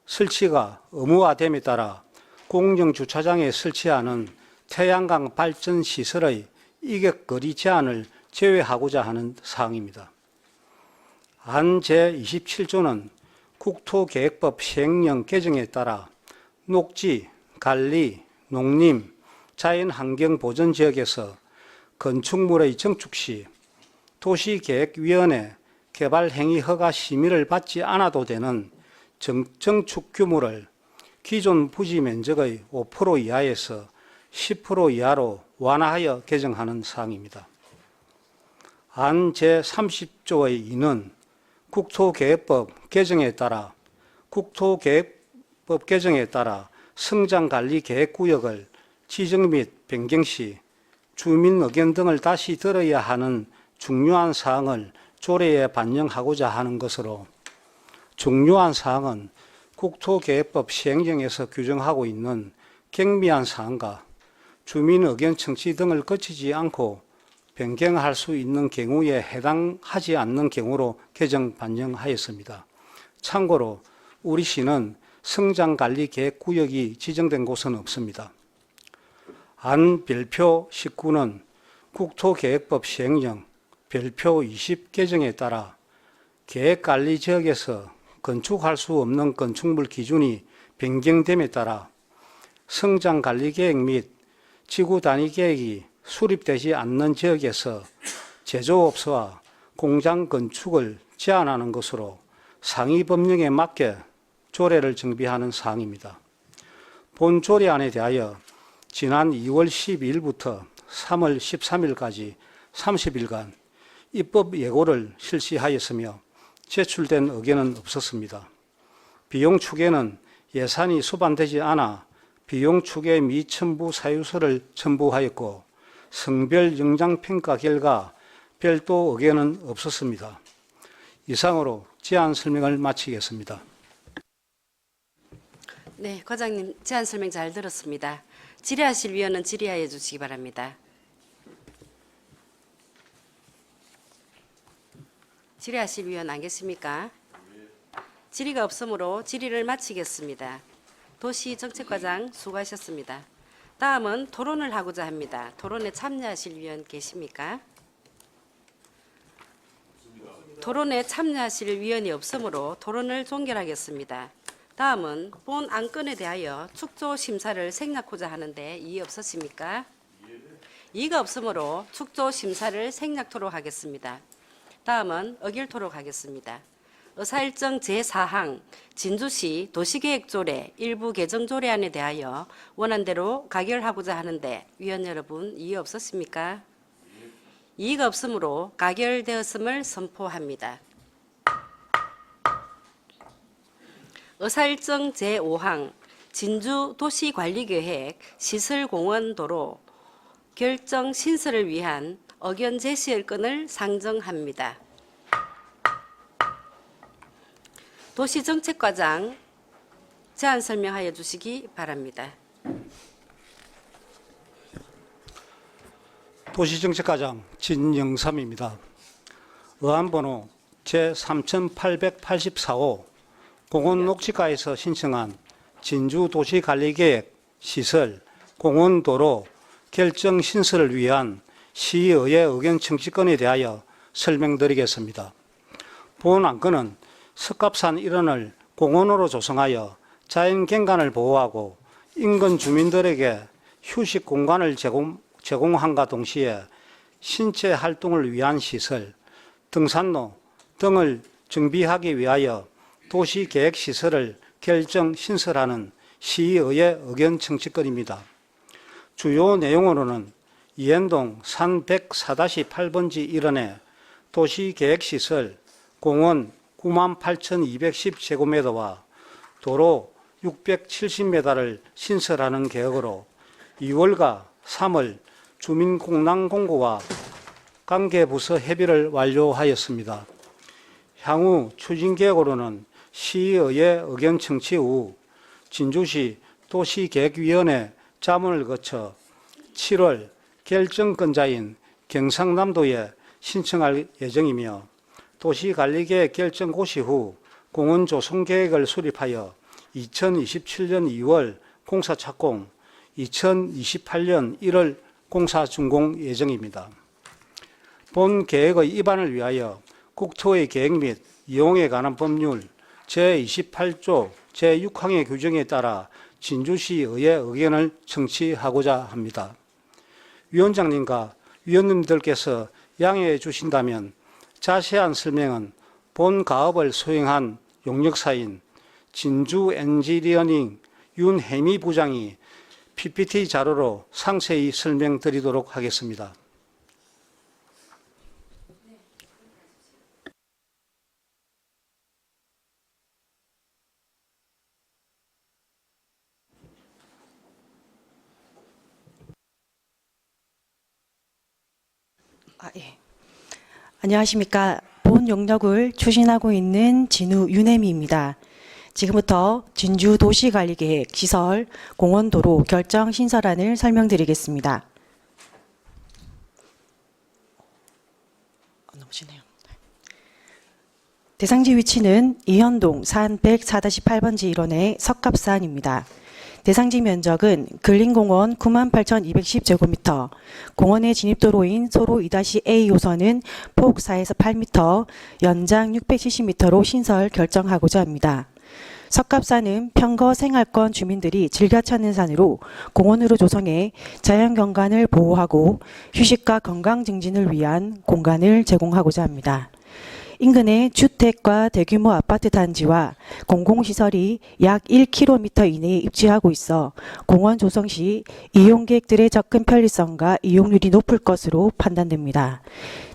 설치가 의무화됨에 따라 공영 주차장에 설치하는 태양광 발전 시설의 이격거리 제한을 제외하고자 하는 사항입니다. 안 제27조는 국토계획법 시행령 개정에 따라 녹지, 관리, 농림, 자연환경보전지역에서 건축물의 정축 시 도시계획위원회 개발행위 허가 심의를 받지 않아도 되는 정축 규모를 기존 부지 면적의 5% 이하에서 10% 이하로 완화하여 개정하는 사항입니다. 안 제30조의 2는 국토계획법 개정에 따라 성장관리계획구역을 지정 및 변경 시 주민 의견 등을 다시 들어야 하는 중요한 사항을 조례에 반영하고자 하는 것으로 중요한 사항은 국토계획법 시행령에서 규정하고 있는 경미한 사항과 주민 의견 청취 등을 거치지 않고 변경할 수 있는 경우에 해당하지 않는 경우로 개정 반영하였습니다. 참고로 우리 시는 성장관리계획구역이 지정된 곳은 없습니다. 안 별표 19는 국토계획법 시행령 별표 20 개정에 따라 계획관리지역에서 건축할 수 없는 건축물 기준이 변경됨에 따라 성장관리계획 및 지구단위계획이 수립되지 않는 지역에서 제조업소와 공장 건축을 제한하는 것으로 상위 법령에 맞게 조례를 정비하는 사항입니다. 본 조례안에 대하여 지난 2월 12일부터 3월 13일까지 30일간 입법 예고를 실시하였으며 제출된 의견은 없었습니다. 비용 추계는 예산이 수반되지 않아 비용 추계 미첨부 사유서를 첨부하였고 성별 영장평가 결과 별도 의견은 없었습니다. 이상으로 제안 설명을 마치겠습니다. 네, 과장님 제안 설명 잘 들었습니다. 질의하실 위원은 질의하여 주시기 바랍니다. 질의하실 위원 안 계십니까? 질의가 없으므로 질의를 마치겠습니다. 도시정책과장 수고하셨습니다. 다음은 토론을 하고자 합니다. 토론에 참여하실 위원 계십니까? 토론에 참여하실 위원이 없으므로 토론을 종결하겠습니다. 다음은 본 안건에 대하여 축조 심사를 생략하고자 하는데 이의 없으십니까? 이의가 없으므로 축조 심사를 생략토록 하겠습니다. 다음은 의결토록 하겠습니다. 의사일정 제4항 진주시 도시계획조례 일부 개정조례안에 대하여 원안대로 가결하고자 하는데 위원 여러분 이의 없으십니까? 이의가 없으므로 가결되었음을 선포합니다. 의사일정 제5항 진주 도시관리계획 시설공원도로 결정 신설을 위한 의견 제시의 건을 상정합니다. 도시정책과장 제안 설명하여 주시기 바랍니다. 도시정책과장 진영삼입니다. 의안번호 제3884호 공원녹지가에서 신청한 진주도시관리계획 시설 공원도로 결정 신설을 위한 시의회 의견 청취권에 대하여 설명드리겠습니다. 본 안건은 석갑산 일원을 공원으로 조성하여 자연경관을 보호하고 인근 주민들에게 휴식 공간을 제공함과 동시에 신체 활동을 위한 시설, 등산로 등을 정비하기 위하여 도시계획시설을 결정 신설하는 시의회 의견 청취건입니다. 주요 내용으로는 이현동 산 104-8번지 일원의 도시계획시설 공원 98,210제곱미터와 도로 670m를 신설하는 계획으로 2월과 3월 주민공랑 공고와 관계부서 협의를 완료하였습니다. 향후 추진계획으로는 시의회 의견 청취 후 진주시 도시계획위원회 자문을 거쳐 7월 결정권자인 경상남도에 신청할 예정이며 도시관리계획 결정 고시 후 공원 조성 계획을 수립하여 2027년 2월 공사 착공, 2028년 1월 공사 준공 예정입니다. 본 계획의 입안을 위하여 국토의 계획 및 이용에 관한 법률 제28조 제6항의 규정에 따라 진주시의회 의견을 청취하고자 합니다. 위원장님과 위원님들께서 양해해 주신다면 자세한 설명은 본 가업을 수행한 용역사인 진주 엔지니어링 윤혜미 부장이 PPT 자료로 상세히 설명드리도록 하겠습니다. 예. 안녕하십니까. 본 용역을 추진하고 있는 진우 윤혜미입니다. 지금부터 진주 도시관리계획 시설 공원도로 결정 신설안을 설명드리겠습니다. 넘어지네요. 대상지 위치는 이현동 산 104-8번지 일원의 석갑산입니다. 대상지 면적은 근린공원 98,210제곱미터, 공원의 진입도로인 소로 2-A 호선은 폭 4에서 8m, 연장 670m로 신설 결정하고자 합니다. 석갑산은 평거 생활권 주민들이 즐겨 찾는 산으로 공원으로 조성해 자연경관을 보호하고 휴식과 건강 증진을 위한 공간을 제공하고자 합니다. 인근의 주택과 대규모 아파트 단지와 공공시설이 약 1km 이내에 입지하고 있어 공원 조성 시 이용객들의 접근 편리성과 이용률이 높을 것으로 판단됩니다.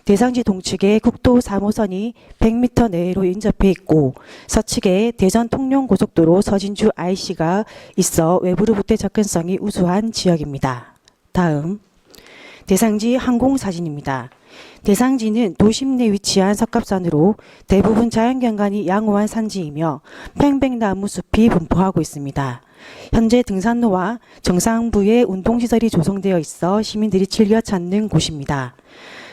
대상지 동측에 국도 3호선이 100m 내로 인접해 있고 서측에 대전 통영고속도로 서진주 IC가 있어 외부로부터의 접근성이 우수한 지역입니다. 다음 대상지 항공사진입니다. 대상지는 도심 내 위치한 석갑산으로 대부분 자연경관이 양호한 산지이며 팽백나무 숲이 분포하고 있습니다. 현재 등산로와 정상부에 운동시설이 조성되어 있어 시민들이 즐겨 찾는 곳입니다.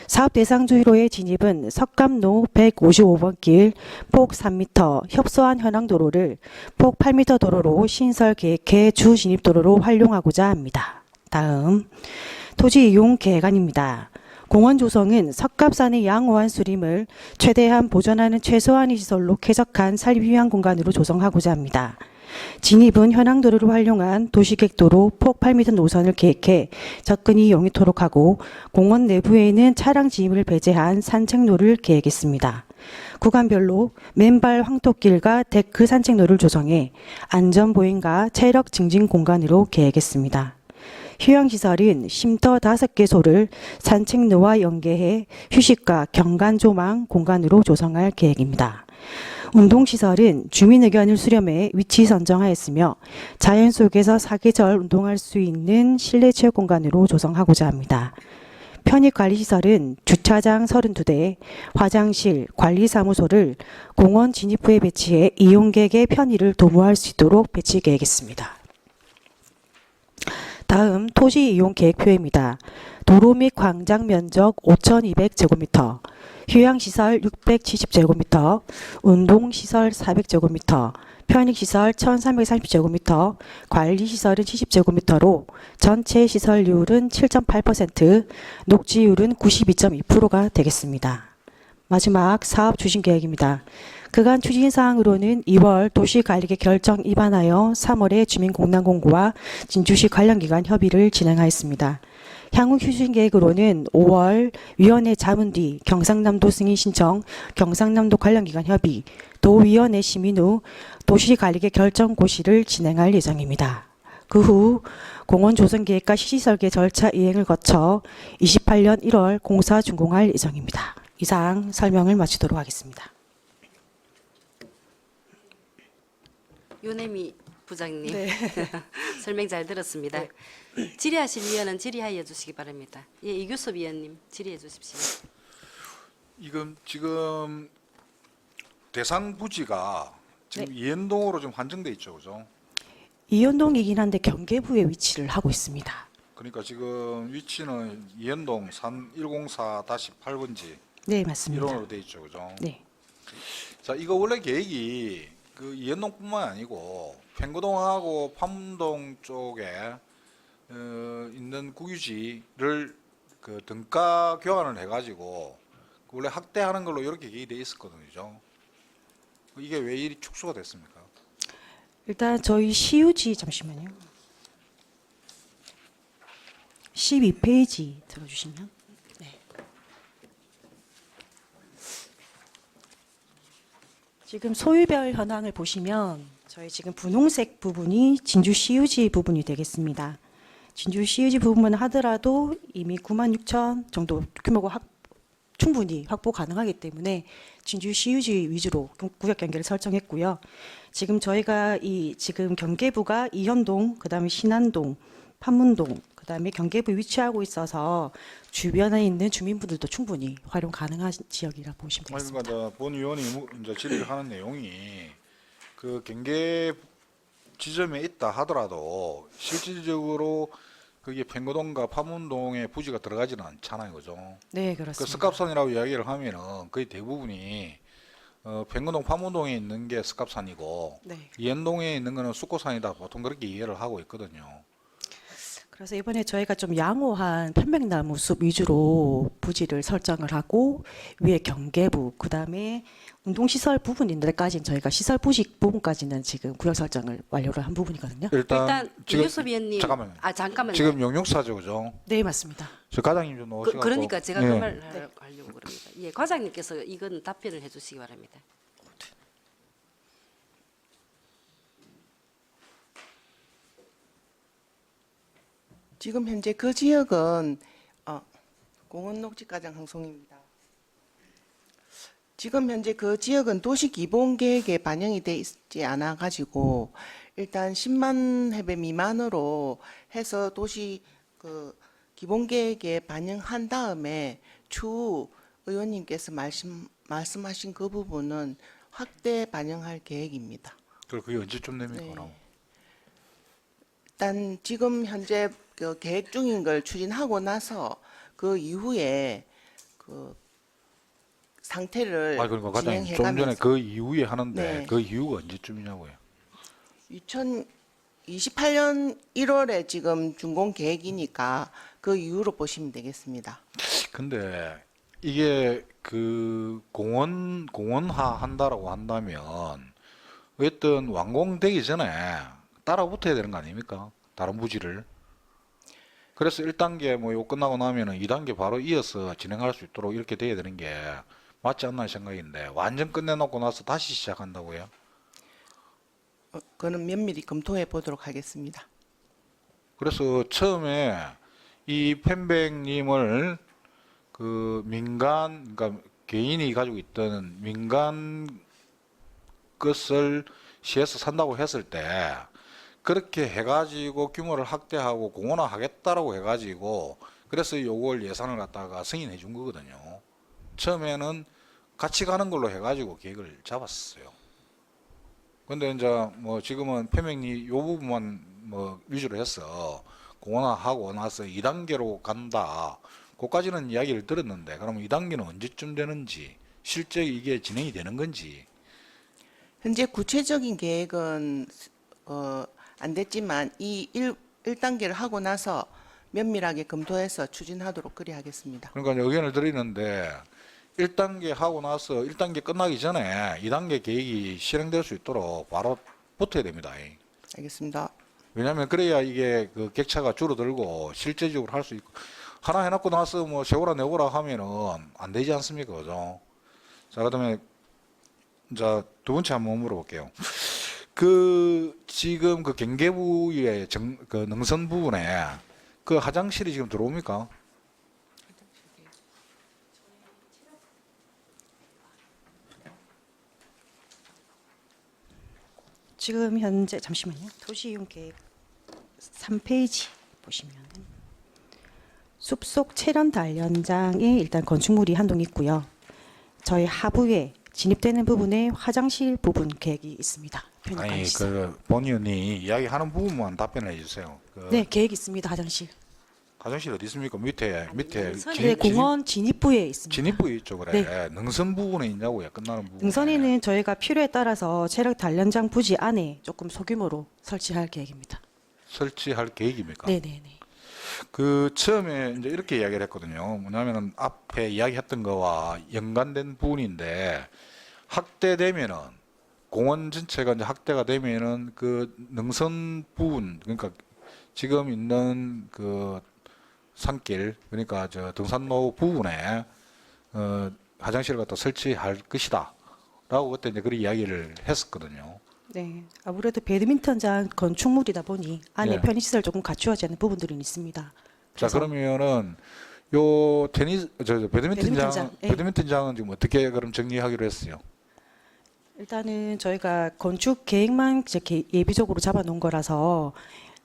사업 대상 주로의 진입은 석갑로 155번 길, 폭 3m, 협소한 현황도로를 폭 8m 도로로 신설 계획해 주 진입도로로 활용하고자 합니다. 다음 토지 이용 계획안입니다. 공원 조성은 석갑산의 양호한 수림을 최대한 보존하는 최소한의 시설로 쾌적한 살기 위한 공간으로 조성하고자 합니다. 진입은 현황도로를 활용한 도시객도로 폭 8m 노선을 계획해 접근이 용이토록 하고 공원 내부에는 차량 진입을 배제한 산책로를 계획했습니다. 구간별로 맨발 황토길과 데크 산책로를 조성해 안전보행과 체력 증진 공간으로 계획했습니다. 휴양시설은 쉼터 5개소를 산책로와 연계해 휴식과 경관조망 공간으로 조성할 계획입니다. 운동시설은 주민 의견을 수렴해 위치 선정하였으며 자연 속에서 사계절 운동할 수 있는 실내 체육 공간으로 조성하고자 합니다. 편익관리시설은 주차장 32대, 화장실, 관리사무소를 공원 진입구에 배치해 이용객의 편의를 도모할 수 있도록 배치 계획했습니다. 다음 토지 이용 계획표입니다. 도로 및 광장 면적 5,200제곱미터, 휴양시설 670제곱미터, 운동시설 400제곱미터, 편익시설 1,330제곱미터, 관리시설은 70제곱미터로 전체 시설률은 7.8%, 녹지율은 92.2%가 되겠습니다. 마지막 사업 추진 계획입니다. 그간 추진 사항으로는 2월 도시관리계 결정 입안하여 3월에 주민공단공고와 진주시 관련기관 협의를 진행하였습니다. 향후 추진 계획으로는 5월 위원회 자문 뒤 경상남도 승인 신청, 경상남도 관련기관 협의, 도위원회 심의 후 도시관리계 결정 고시를 진행할 예정입니다. 그 후 공원 조성 계획과 시설계 절차 이행을 거쳐 28년 1월 공사 준공할 예정입니다. 이상 설명을 마치도록 하겠습니다. 윤혜미 부장님 네. 설명 잘 들었습니다. 질의하실 위원은 질의하여 주시기 바랍니다. 예, 이규섭 위원님 질의해 주십시오. 지금 대상 부지가 지금 이현동으로 좀 한정돼 있죠, 그죠? 이현동이긴 한데 경계부에 위치를 하고 있습니다. 그러니까 지금 위치는 이현동 104-8번지 네, 맞습니다. 1원으로 돼 있죠, 그죠? 네. 자, 이거 원래 계획이 그 이현동뿐만 아니고 팽고동하고 판문동 쪽에 있는 국유지를 그 등가 교환을 해가지고 원래 확대하는 걸로 이렇게 계획이 돼 있었거든요. 이게 왜 이리 축소가 됐습니까? 일단 저희 시유지 잠시만요. 12페이지 들어주시면. 네. 지금 소유별 현황을 보시면 저희 지금 분홍색 부분이 진주 시유지 부분이 되겠습니다. 진주 시유지 부분만 하더라도 이미 96,000 정도 규모가 충분히 확보 가능하기 때문에 진주 시유지 위주로 구역 경계를 설정했고요. 지금 저희가 지금 경계부가 이현동, 그다음에 신안동, 판문동, 그다음에 경계부에 위치하고 있어서 주변에 있는 주민분들도 충분히 활용 가능한 지역이라 보시면 되겠습니다. 그러니까 본 의원이 이제 질의를 하는 내용이 그 경계 지점에 있다 하더라도 실질적으로 그게 팽고동과 판문동에 부지가 들어가지는 않잖아요, 그죠? 네, 그 그렇습니다. 스캅산이라고 이야기를 하면은 거의 대부분이 팽고동, 판문동에 있는 게 스캅산이고 네. 이현동에 있는 거는 숫고산이다 보통 그렇게 이해를 하고 있거든요. 그래서 이번에 저희가 좀 양호한 편백나무 숲 위주로 부지를 설정을 하고 위에 경계부, 그다음에 운동시설 부분인데까지는 저희가 시설 부지 부분까지는 지금 구역 설정을 완료를 한 부분이거든요. 일단 지금 이규섭 위원님 잠깐만요. 잠깐만요. 지금 용역사죠, 그죠? 네, 맞습니다. 저 과장님 좀 오시고. 그러니까 제가 네. 그 말 하려고 그럽니다. 예, 과장님께서 이건 답변을 해 주시기 바랍니다. 지금 현재 그 지역은 공원녹지과장 황송입니다. 지금 현재 그 지역은 도시기본계획에 반영이 돼 있지 않아 가지고 일단 10만 해배 미만으로 해서 도시 그 기본계획에 반영한 다음에 추후 의원님께서 말씀하신 그 부분은 확대 반영할 계획입니다. 그게 언제쯤 됩니까? 네. 그럼? 일단 지금 현재 그 계획 중인 걸 추진하고 나서 그 이후에 그 상태를 그러니까 과장님 좀 전에 진행해가면서 그 이후에 하는데 네. 그 이후가 언제쯤이냐고요? 2028년 1월에 지금 준공 계획이니까 그 이후로 보시면 되겠습니다. 근데 이게 그 공원화 한다라고 한다면 어떤 완공되기 전에 따라 붙어야 되는 거 아닙니까? 다른 부지를. 그래서 1단계 뭐 이거 끝나고 나면은 2단계 바로 이어서 진행할 수 있도록 이렇게 돼야 되는 게 맞지 않나 생각인데 완전 끝내놓고 나서 다시 시작한다고요? 그거는 면밀히 검토해 보도록 하겠습니다. 그래서 처음에 이 펜백님을 그 민간, 그러니까 개인이 가지고 있던 민간 것을 시에서 산다고 했을 때 그렇게 해가지고 규모를 확대하고 공원화 하겠다라고 해가지고 그래서 요걸 예산을 갖다가 승인해 준 거거든요. 처음에는 같이 가는 걸로 해가지고 계획을 잡았어요. 근데 이제 뭐 지금은 펜백님 요 부분만 뭐 위주로 해서 공원화하고 나서 2단계로 간다. 그까지는 이야기를 들었는데 그러면 2단계는 언제쯤 되는지 실제 이게 진행이 되는 건지. 현재 구체적인 계획은 안 됐지만 이 1단계를 하고 나서 면밀하게 검토해서 추진하도록 그리 하겠습니다. 그러니까 의견을 드리는데 1단계 하고 나서 1단계 끝나기 전에 2단계 계획이 실행될 수 있도록 바로 붙어야 됩니다. 알겠습니다. 왜냐하면 그래야 이게 그 객차가 줄어들고 실제적으로 할 수 있고, 하나 해놓고 나서 뭐 세워라 내워라 하면은 안 되지 않습니까? 그죠? 자, 그다음에 자, 두 번째 한번 물어볼게요. 그 지금 그 경계부의 그 능선 부분에 그 화장실이 지금 들어옵니까? 지금 현재 잠시만요. 도시이용 계획 3페이지 보시면 숲속 체련 단련장에 일단 건축물이 한 동 있고요. 저희 하부에 진입되는 부분에 화장실 부분 계획이 있습니다. 아니 그 본의원이 이야기하는 부분만 답변해 주세요. 그 네, 계획 있습니다. 화장실. 화장실 어디 있습니까? 밑에 네, 공원 진입부에 있습니다. 진입부에 있죠, 그래. 능선 부분에 있냐고요, 끝나는 부분. 능선에는 저희가 필요에 따라서 체력 단련장 부지 안에 조금 소규모로 설치할 계획입니다. 설치할 계획입니까? 네네네. 그 처음에 이제 이렇게 이야기를 했거든요. 뭐냐면은 앞에 이야기했던 거와 연관된 부분인데 확대되면은 공원 전체가 이제 확대가 되면은 그 능선 부분, 그러니까 지금 있는 그 산길, 그러니까 저 등산로 부분에 화장실을 갖다 설치할 것이다라고 그때 이제 그런 이야기를 했었거든요. 네, 아무래도 배드민턴장 건축물이다 보니 안에 예. 편의시설 조금 갖추어지는 않은 부분들이 있습니다. 자, 그래서 그러면은 요 테니스 배드민턴장, 예. 배드민턴장은 지금 어떻게 그럼 정리하기로 했어요? 일단은 저희가 건축 계획만 이제 예비적으로 잡아놓은 거라서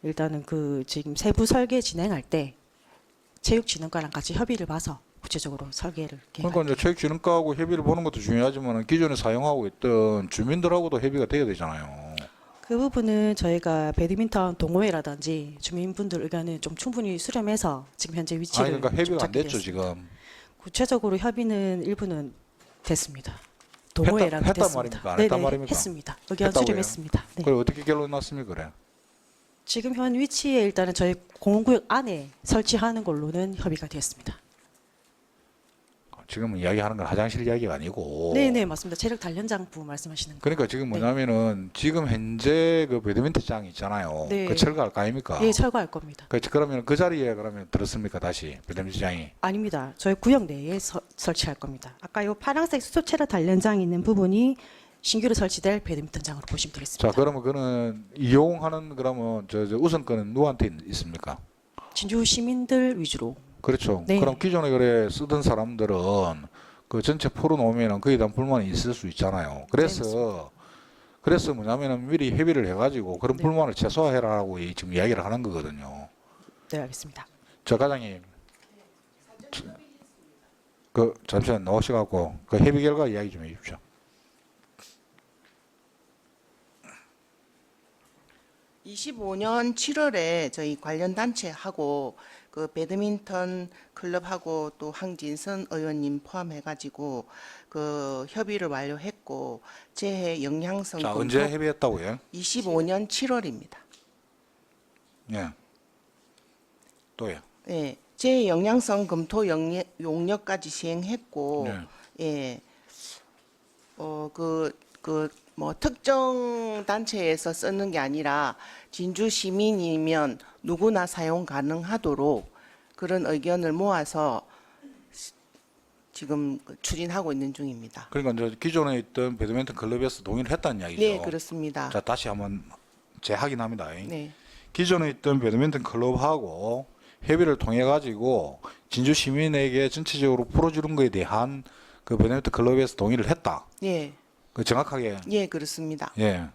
일단은 그 지금 세부 설계 진행할 때 체육진흥과랑 같이 협의를 봐서 구체적으로 설계를 그러니까 이제 체육진흥과하고 협의를 보는 것도 중요하지만 기존에 사용하고 있던 주민들하고도 협의가 돼야 되잖아요. 그 부분은 저희가 배드민턴 동호회라든지 주민분들 의견을 좀 충분히 수렴해서 지금 현재 위치를 아니 그러니까 협의가 안 잡게 됐죠 되었습니다. 지금. 구체적으로 협의는 일부는 됐습니다. 동호회랑 했단 됐습니다. 말입니까? 안 했단 네네, 말입니까? 했습니다. 의견 했다고요? 수렴했습니다. 네. 그래 어떻게 결론 났습니까? 그래. 지금 현 위치에 일단은 저희 공원구역 안에 설치하는 걸로는 협의가 되었습니다. 지금 이야기하는 건 화장실 이야기가 아니고. 네네 맞습니다. 체력 단련장 부분 말씀하시는 거. 그러니까 지금 뭐냐면은 지금 현재 그 배드민턴장 있잖아요. 네. 그 철거할 거 아닙니까? 예, 철거할 겁니다. 그러면 그 자리에 그러면 들었습니까 다시 배드민턴장이? 아닙니다. 저희 구역 내에 설치할 겁니다. 아까 요 파란색 수소 체력 단련장 있는 부분이 신규로 설치될 배드민턴장으로 보시면 되겠습니다. 자, 그러면 그는 이용하는 그러면 저 우선권은 누구한테 있습니까? 진주 시민들 위주로. 그렇죠. 네. 그럼 기존에 그래 쓰던 사람들은 그 전체 풀어놓으면 거기에 대한 불만이 있을 수 있잖아요. 그래서 뭐냐면은 미리 협의를 해가지고 그런 네. 불만을 최소화해라고 지금 이야기를 하는 거거든요. 네, 알겠습니다. 저 과장님, 그 잠시만 나오셔갖고 그 협의 결과 이야기 좀 해주십시오. (25년 7월에) 저희 관련 단체하고 그 배드민턴 클럽하고 또 황진선 의원님 포함해가지고 그 협의를 완료했고 재해 영향성 자, 검토 언제 협의했다고요? 25년 7월입니다. 예. 또요. 예, 재해 영향성 검토 용역까지 시행했고 네. 예, 뭐 특정 단체에서 쓰는 게 아니라 진주 시민이면 누구나 사용 가능하도록 그런 의견을 모아서 지금 추진하고 있는 중입니다. 그러니까 이제 기존에 있던 배드민턴 클럽에서 동의를 했다는 이야기죠. 네, 그렇습니다. 자, 다시 한번 재확인합니다. 네, 기존에 있던 배드민턴 클럽하고 협의를 통해 가지고 진주 시민에게 전체적으로 풀어주는 것에 대한 그 배드민턴 클럽에서 동의를 했다. 예, 그 정확하게. 예, 그렇습니다. 예.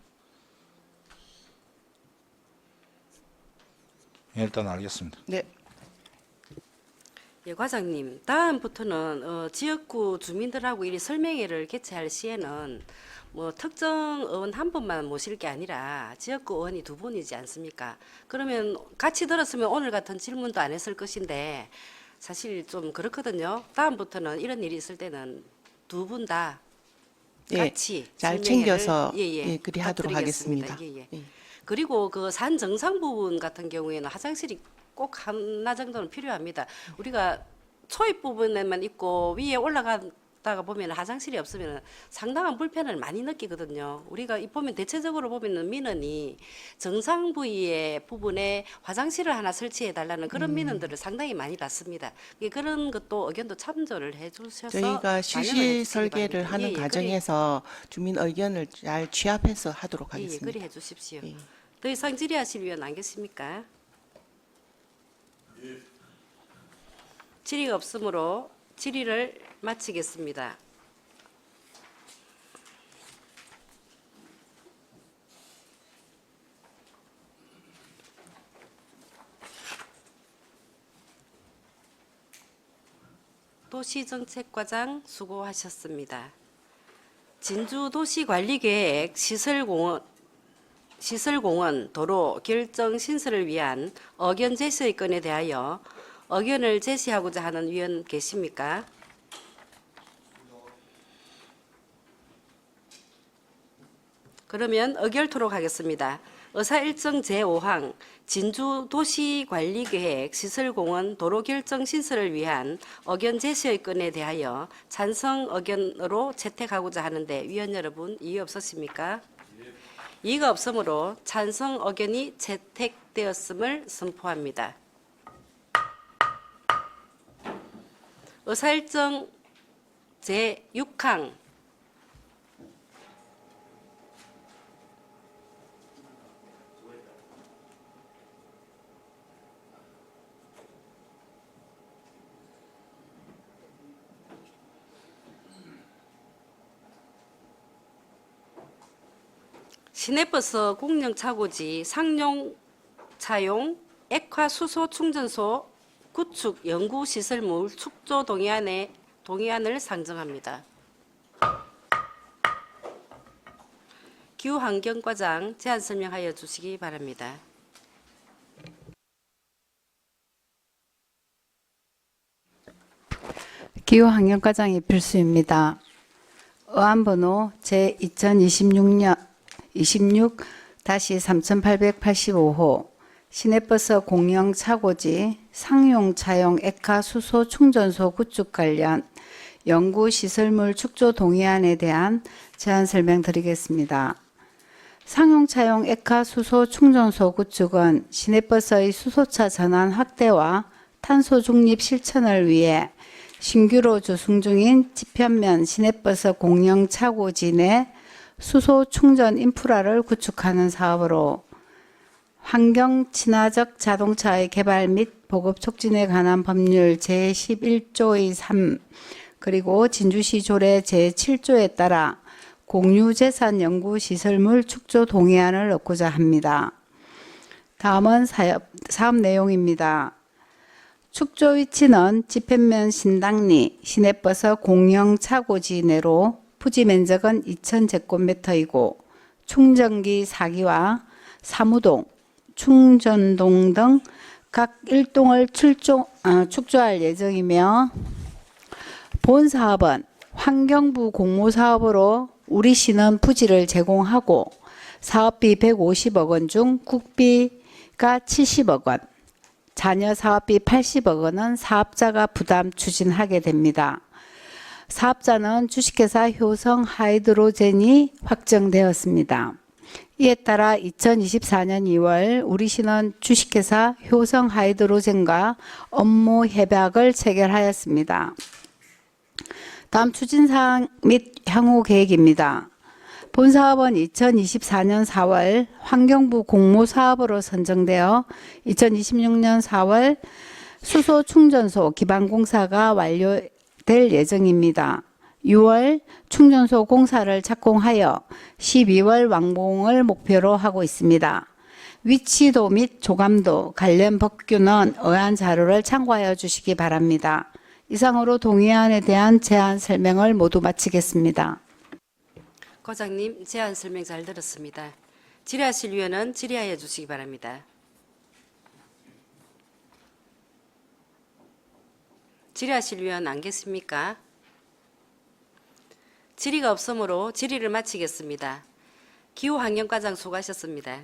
예, 일단 알겠습니다. 네, 예, 과장님, 다음부터는 지역구 주민들하고 이 설명회를 개최할 시에는 뭐 특정 의원 한 분만 모실 게 아니라 지역구 의원이 2분이지 않습니까? 그러면 같이 들었으면 오늘 같은 질문도 안 했을 것인데 사실 좀 그렇거든요. 다음부터는 이런 일이 있을 때는 2분 다 예, 같이 잘 설명회를, 챙겨서 예, 그리 하도록 부탁드리겠습니다. 하겠습니다. 예, 예. 예. 그리고 그 산 정상 부분 같은 경우에는 화장실이 꼭 하나 정도는 필요합니다. 우리가 초입 부분에만 있고 위에 올라간 다가 보면 화장실이 없으면 상당한 불편을 많이 느끼거든요. 우리가 이 보면 대체적으로 보면은 민원이 정상 부위의 부분에 화장실을 하나 설치해 달라는 그런 민원들을 상당히 많이 받습니다. 그런 것도 의견도 참조를 해주셔서 저희가 반영을 실시 해주시기 설계를 바랍니다. 하는 예, 예, 과정에서 주민 의견을 잘 취합해서 하도록 예, 예, 하겠습니다. 그리 해주십시오. 예. 더 이상 질의하실 위원 안 계십니까? 질의가 없으므로 질의를 마치겠습니다. 도시정책과장 수고하셨습니다. 진주도시관리계획 시설공원 도로 결정 신설을 위한 의견 제시의 건에 대하여 의견을 제시하고자 하는 위원 계십니까? 그러면 의결토록 하겠습니다. 의사일정 제5항 진주도시관리계획 시설공원 도로 결정 신설을 위한 의견 제시의 건에 대하여 찬성 의견으로 채택하고자 하는데 위원 여러분 이의 없으십니까? 이의가 없으므로 찬성 의견이 채택되었음을 선포합니다. 의사일정 제6항 시내버스 공영 차고지 상용 차용 액화 수소 충전소 구축 연구 시설물 축조 동의안을 상정합니다. 기후환경과장 제안 설명하여 주시기 바랍니다. 기후환경과장이 필수입니다. 의안번호 제2026-3885호 시내버스 공영 차고지 상용 차용 액화 수소 충전소 구축 관련 연구 시설물 축조 동의안에 대한 제안 설명드리겠습니다. 상용 차용 액화 수소 충전소 구축은 시내버스의 수소차 전환 확대와 탄소 중립 실천을 위해 신규로 조성 중인 지편면 시내버스 공영 차고지 내 수소 충전 인프라를 구축하는 사업으로 환경 친화적 자동차의 개발 및 보급 촉진에 관한 법률 제11조의 3 그리고 진주시 조례 제7조에 따라 공유재산 연구시설물 축조 동의안을 얻고자 합니다. 다음은 사업 내용입니다. 축조 위치는 지편면 신당리 시내버스 공영 차고지 내로 부지 면적은 2,000제곱미터이고 충전기 4기와 사무동, 충전동 등 각 1동을 축조할 예정이며 본 사업은 환경부 공모사업으로 우리 시는 부지를 제공하고 사업비 150억 원 중 국비가 70억 원, 잔여 사업비 80억 원은 사업자가 부담 추진하게 됩니다. 사업자는 주식회사 효성 하이드로젠이 확정되었습니다. 이에 따라 2024년 2월 우리시는 주식회사 효성 하이드로젠과 업무 협약을 체결하였습니다. 다음 추진사항 및 향후 계획입니다. 본 사업은 2024년 4월 환경부 공모사업으로 선정되어 2026년 4월 수소 충전소 기반공사가 완료될 예정입니다. 6월 충전소 공사를 착공하여 12월 완공을 목표로 하고 있습니다. 위치도 및 조감도 관련 법규는 의안 자료를 참고하여 주시기 바랍니다. 이상으로 동의안에 대한 제안 설명을 모두 마치겠습니다. 과장님 제안 설명 잘 들었습니다. 질의하실 위원은 질의하여 주시기 바랍니다. 질의하실 위원 안 계십니까? 질의가 없으므로 질의를 마치겠습니다. 기후환경과장 수고하셨습니다.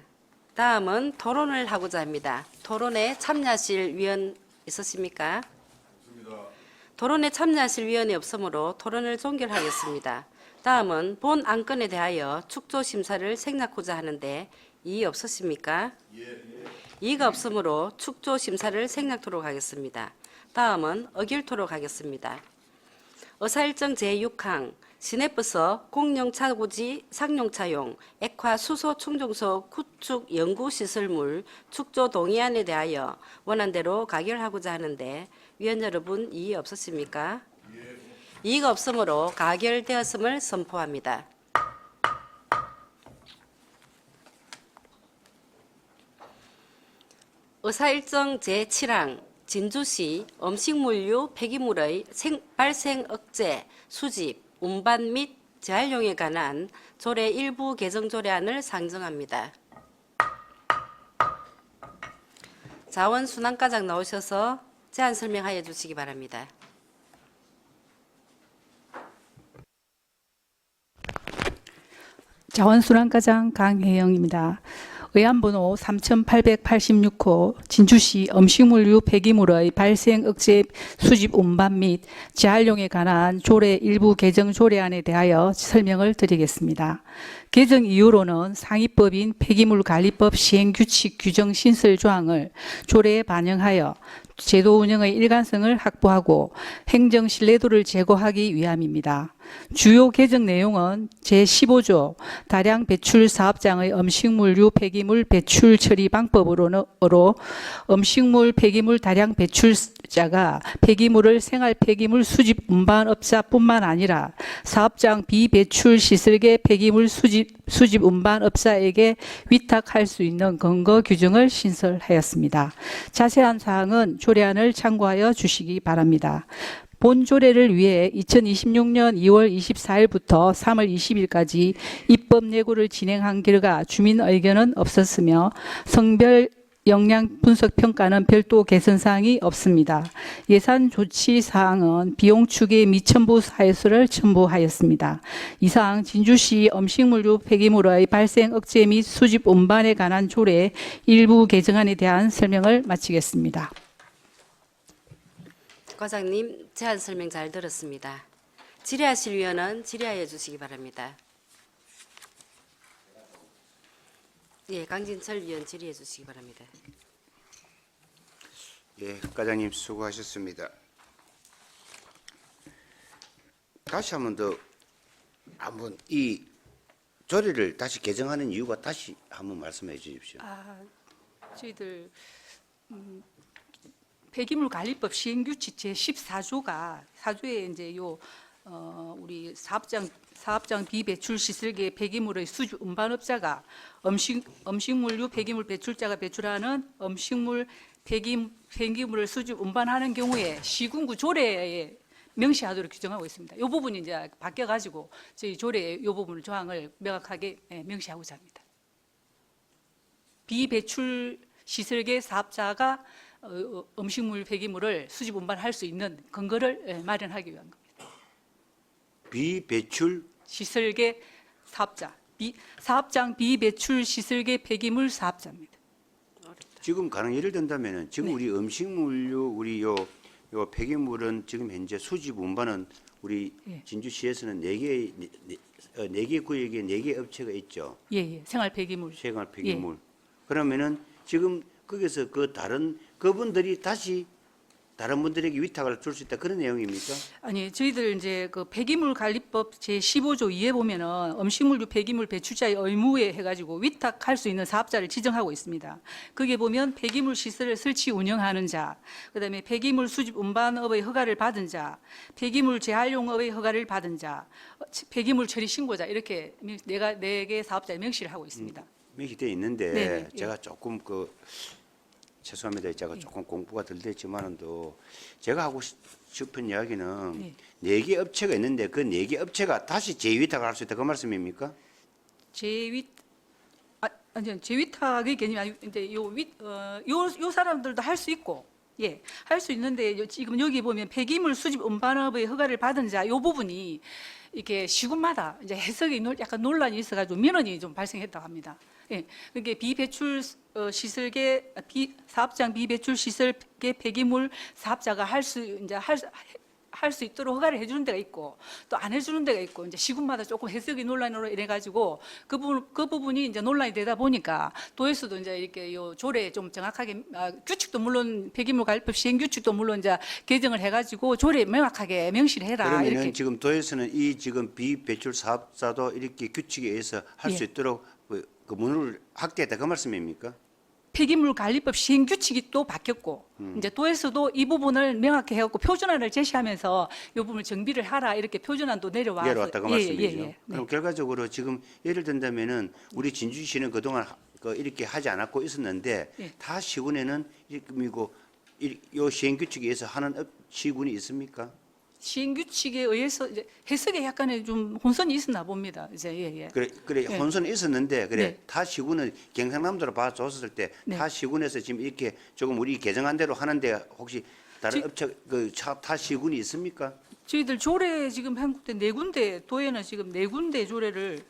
다음은 토론을 하고자 합니다. 토론에 참여하실 위원 있으십니까? 토론에 참여하실 위원이 없으므로 토론을 종결하겠습니다. 다음은 본 안건에 대하여 축조 심사를 생략하고자 하는데 이의 없으십니까? 이의가 없으므로 축조 심사를 생략토록 하겠습니다. 다음은 의결토록 하겠습니다. 의사일정 제6항 시내버스 공용차고지 상용차용 액화 수소 충전소 구축 연구시설물 축조 동의안에 대하여 원안대로 가결하고자 하는데 위원 여러분 이의 없으십니까? 이의가 없으므로 가결되었음을 선포합니다. 의사일정 제7항 진주시 음식물류 폐기물의 발생 억제, 수집, 운반 및 재활용에 관한 조례 일부 개정 조례안을 상정합니다. 자원순환과장 나오셔서 제안 설명하여 주시기 바랍니다. 자원순환과장 강혜영입니다. 의안번호 3886호 진주시 음식물류 폐기물의 발생 억제 수집 운반 및 재활용에 관한 조례 일부 개정 조례안에 대하여 설명을 드리겠습니다. 개정 이유로는 상위법인 폐기물관리법 시행규칙 규정 신설 조항을 조례에 반영하여 제도 운영의 일관성을 확보하고 행정 신뢰도를 제고하기 위함입니다. 주요 개정 내용은 제15조 다량 배출 사업장의 음식물류 폐기물 배출 처리 방법으로 음식물 폐기물 다량 배출자가 폐기물을 생활 폐기물 수집 운반업자뿐만 아니라 사업장 비배출 시설계 폐기물 수집 운반업자에게 위탁할 수 있는 근거 규정을 신설하였습니다. 자세한 사항은 조례안을 참고하여 주시기 바랍니다. 본 조례를 위해 2026년 2월 24일부터 3월 20일까지 입법 예고를 진행한 결과 주민 의견은 없었으며 성별 역량 분석 평가는 별도 개선 사항이 없습니다. 예산 조치 사항은 비용 추계 및 첨부 사유서를 첨부하였습니다. 이상 진주시 음식물류 폐기물의 발생 억제 및 수집 운반에 관한 조례 일부 개정안에 대한 설명을 마치겠습니다. 과장님 제안 설명 잘 들었습니다. 질의하실 위원은 질의하여 주시기 바랍니다. 예, 강진철 위원 질의해 주시기 바랍니다. 예, 과장님 수고하셨습니다. 다시 한번 이 조례를 다시 개정하는 이유가 다시 한번 말씀해 주십시오. 저희들 폐기물관리법 시행규칙 제14조가 4조에 이제 우리 사업장 비배출 시설계 폐기물의 수집 운반업자가 음식물류 폐기물 배출자가 배출하는 음식물 폐기물을 수집 운반하는 경우에 시군구 조례에 명시하도록 규정하고 있습니다. 이 부분이 이제 바뀌어가지고 저희 조례 이 부분을 조항을 명확하게 명시하고자 합니다. 비배출 시설계 사업자가 음식물 폐기물을 수집 운반할 수 있는 근거를 마련하기 위한 겁니다. 비배출 시설계 사업자, 사업장 비배출 시설계 폐기물 사업자입니다. 지금 가령 예를 든다면은 지금 네. 우리 음식물류 우리 요 폐기물은 지금 현재 수집 운반은 우리 예. 진주시에서는 4개 구역에 4개 업체가 있죠. 예, 생활 폐기물. 생활 폐기물. 그러면은 지금 거기서 그분들이 다시 다른 분들에게 위탁을 줄 수 있다 그런 내용입니까? 아니, 저희들 이제 그 폐기물 관리법 제15조 2에 보면은 음식물류 폐기물 배출자의 의무에 해가지고 위탁할 수 있는 사업자를 지정하고 있습니다. 거기에 보면 폐기물 시설을 설치 운영하는 자, 그다음에 폐기물 수집 운반업의 허가를 받은 자, 폐기물 재활용업의 허가를 받은 자, 폐기물 처리 신고자 이렇게 네 개 사업자의 명시를 하고 있습니다. 명시되어 있는데 네네, 예. 제가 조금 죄송합니다. 제가 조금 공부가 덜 됐지만은도 제가 하고 싶은 이야기는 네 개 업체가 있는데 그 4개 업체가 다시 재위탁을 할 수 있다 그 말씀입니까? 재위탁의 개념이 아니고 이제 요 사람들도 할 수 있고 예, 할 수 있는데 지금 여기 보면 폐기물 수집 운반업의 허가를 받은 자 요 부분이 이렇게 시군마다 이제 해석이 약간 논란이 있어가지고 민원이 좀 발생했다고 합니다. 예, 그게 비배출 시설계 사업장 비배출 시설계 폐기물 사업자가 할 수 있도록 허가를 해주는 데가 있고 또 안 해주는 데가 있고 이제 시군마다 조금 해석이 논란으로 이래 가지고 그 부분이 이제 논란이 되다 보니까 도에서도 이제 이렇게 요 조례에 좀 정확하게 규칙도 물론 폐기물 관리법 시행 규칙도 물론 이제 개정을 해가지고 조례에 명확하게 명시를 해라 그러면은 이렇게. 지금 도에서는 이 지금 비배출 사업자도 이렇게 규칙에 의해서 할 수 예. 있도록 그 문을 확대했다 그 말씀입니까? 폐기물 관리법 시행 규칙이 또 바뀌었고 이제 도에서도 이 부분을 명확히 해갖고 표준안을 제시하면서 이 부분을 정비를 하라 이렇게 표준안도 내려와서 그 말씀이죠. 네. 그럼 결과적으로 지금 예를 든다면은 우리 진주시는 그동안 이렇게 하지 않았고 있었는데 예. 타 시군에는 이거 요 시행 규칙에 의해서 하는 시군이 있습니까? 시행 규칙에 의해서 이제 해석에 약간의 좀 혼선이 있었나 봅니다. 이제 예. 그래 예. 혼선이 있었는데 그래 네. 타 시군은 경상남도로 봐줬을 때 네. 타 시군에서 지금 이렇게 조금 우리 개정한 대로 하는데 혹시 다른 업체 타 시군이 있습니까? 저희들 조례 지금 한국대 4군데 도에는 지금 4군데 조례를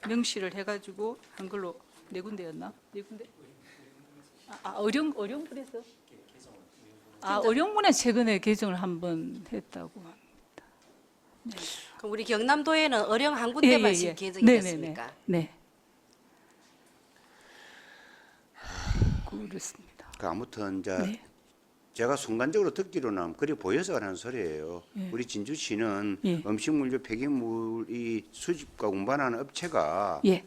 명시를 해가지고 한 걸로 4군데였나? 4군데? 어령군에서? 어령군에 최근에 개정을 한번 했다고 합니다. 그럼 우리 경남도에는 어령 한 군데만 지금 개정이 됐습니까? 네. 그렇습니다. 아무튼 이제 네. 제가 순간적으로 듣기로는 그리 보여서 하는 소리예요. 예. 우리 진주시는 예. 음식물류 폐기물이 수집과 운반하는 업체가 예.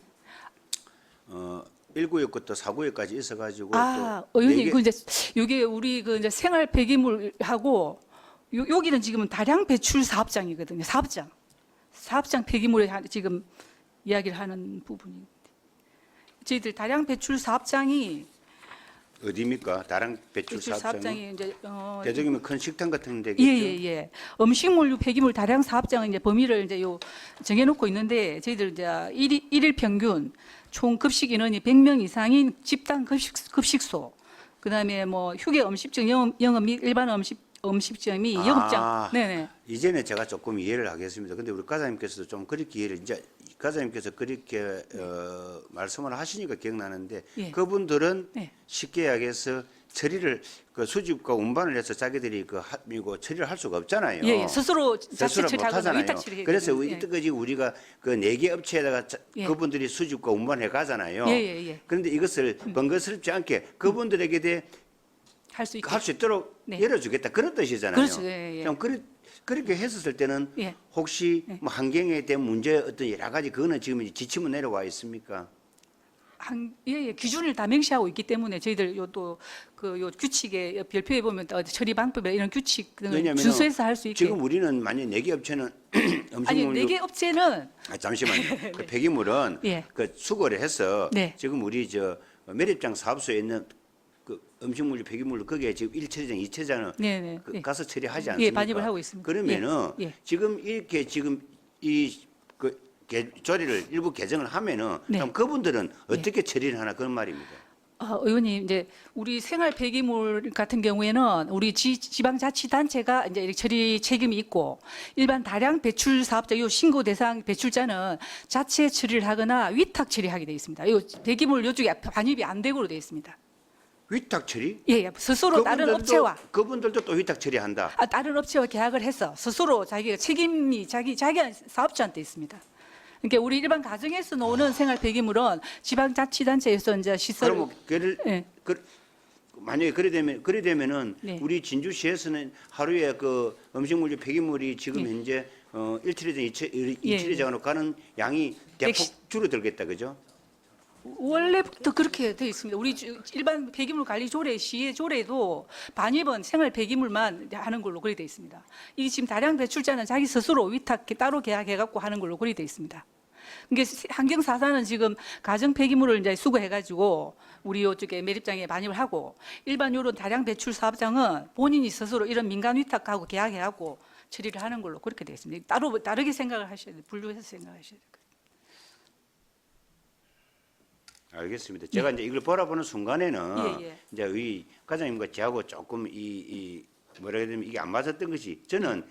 1구역부터 4구역까지 있어가지고 의원님, 그 이제 이게 우리 그 이제 생활 폐기물하고 여기는 지금 다량 배출 사업장이거든요. 사업장 폐기물에 지금 이야기를 하는 부분입니다. 저희들 다량 배출 사업장이 어디입니까? 다량 배출 사업장이 이제 대적이면 큰 식당 같은 데겠죠. 예. 음식물류 폐기물 다량 사업장은 이제 범위를 이제 정해놓고 있는데 저희들 이제 일일 평균 총 급식 인원이 100명 이상인 집단 급식소, 그다음에 뭐 휴게 음식점 영업 및 일반 음식점이 영업장. 네네. 이제는 제가 조금 이해를 하겠습니다. 근데 우리 과장님께서도 좀 그렇게 이해를 이제 과장님께서 그렇게 말씀을 하시니까 기억나는데 예. 그분들은 네. 쉽게 이야기해서 처리를 수집과 운반을 해서 자기들이 이거 처리를 할 수가 없잖아요. 예. 스스로 자체 스스로 못 처리하거나 하잖아요. 위탁 처리해야 그래서 되거든요. 이때까지 우리가 그 4개 업체에다가 예. 그분들이 수집과 운반해 가잖아요. 예. 그런데 이것을 번거스럽지 않게 그분들에게 할 수 있게. 할 수 있도록 네. 열어주겠다 그런 뜻이잖아요. 그렇죠. 예. 좀 그렇게 했었을 때는 예. 혹시 뭐 환경에 대한 문제 어떤 여러 가지 그거는 지금 지침은 내려와 있습니까? 기준을 다 명시하고 있기 때문에 저희들 요 규칙에 별표에 보면 처리 방법이나 이런 규칙 등을 왜냐하면 준수해서 할 수 있게. 지금 우리는 만약 4개 업체는 아니 음식물류 4개 업체는 잠시만요. 그 폐기물은 예. 그 수거를 해서 네. 지금 우리 매립장 사업소에 있는 그 음식물류 폐기물로 거기에 지금 1처리장, 2처리장은 네네. 가서 처리하지 예, 않습니까? 반입을 하고 있습니다. 그러면은 예. 지금 이렇게 지금 조리를 일부 개정을 하면은 네. 그럼 그분들은 어떻게 처리를 하나 그런 말입니다. 의원님, 이제 우리 생활 폐기물 같은 경우에는 우리 지방자치단체가 이제 처리 책임이 있고 일반 다량 배출 사업자 요 신고 대상 배출자는 자체 처리를 하거나 위탁 처리하게 되어 있습니다. 요 폐기물 요쪽에 반입이 안 되고로 되어 있습니다. 위탁 처리? 예, 스스로 다른 업체와 그분들도 또 위탁 처리한다. 다른 업체와 계약을 해서 스스로 자기가 책임이 자기 사업자한테 있습니다. 그러니까 우리 일반 가정에서 나오는 생활 폐기물은 지방자치단체에서 이제 시설. 그러면 만약에 그래 되면은 네. 우리 진주시에서는 하루에 그 음식물류 폐기물이 지금 현재 1처리장, 2처리장으로 가는 양이 대폭 줄어들겠다, 그죠? 원래부터 그렇게 되어 있습니다. 우리 일반 폐기물 관리 조례, 시의 조례도 반입은 생활 폐기물만 하는 걸로 그리 되어 있습니다. 이게 지금 다량 배출자는 자기 스스로 위탁 따로 계약해갖고 하는 걸로 그리 되어 있습니다. 그러니까 환경사사는 지금 가정 폐기물을 이제 수거해가지고 우리 이쪽에 매립장에 반입을 하고 일반 요런 다량 배출 사업장은 본인이 스스로 이런 민간 위탁하고 계약해갖고 처리를 하는 걸로 그렇게 되어 있습니다. 다르게 생각을 하셔야 돼요. 분류해서 생각하셔야 돼요. 알겠습니다. 제가 이제 이걸 바라보는 순간에는 예. 이제 이 과장님과 저하고 조금 뭐라 해야 되면 이게 안 맞았던 것이 저는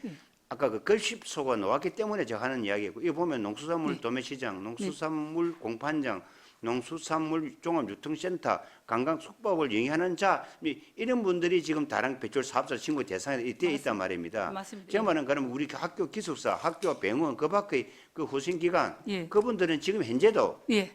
아까 그 급식소가 나왔기 때문에 제가 하는 이야기고 이거 보면 농수산물 도매시장, 농수산물 공판장, 농수산물 종합유통센터, 관광 숙박을 영위하는 자 이런 분들이 지금 다량 배출 사업자 신고 대상에 되어 있단 말입니다. 맞습니다. 제 말은 그러면 우리 학교 기숙사, 학교 병원 그 밖의 그 후생기관 예. 그분들은 지금 현재도 예.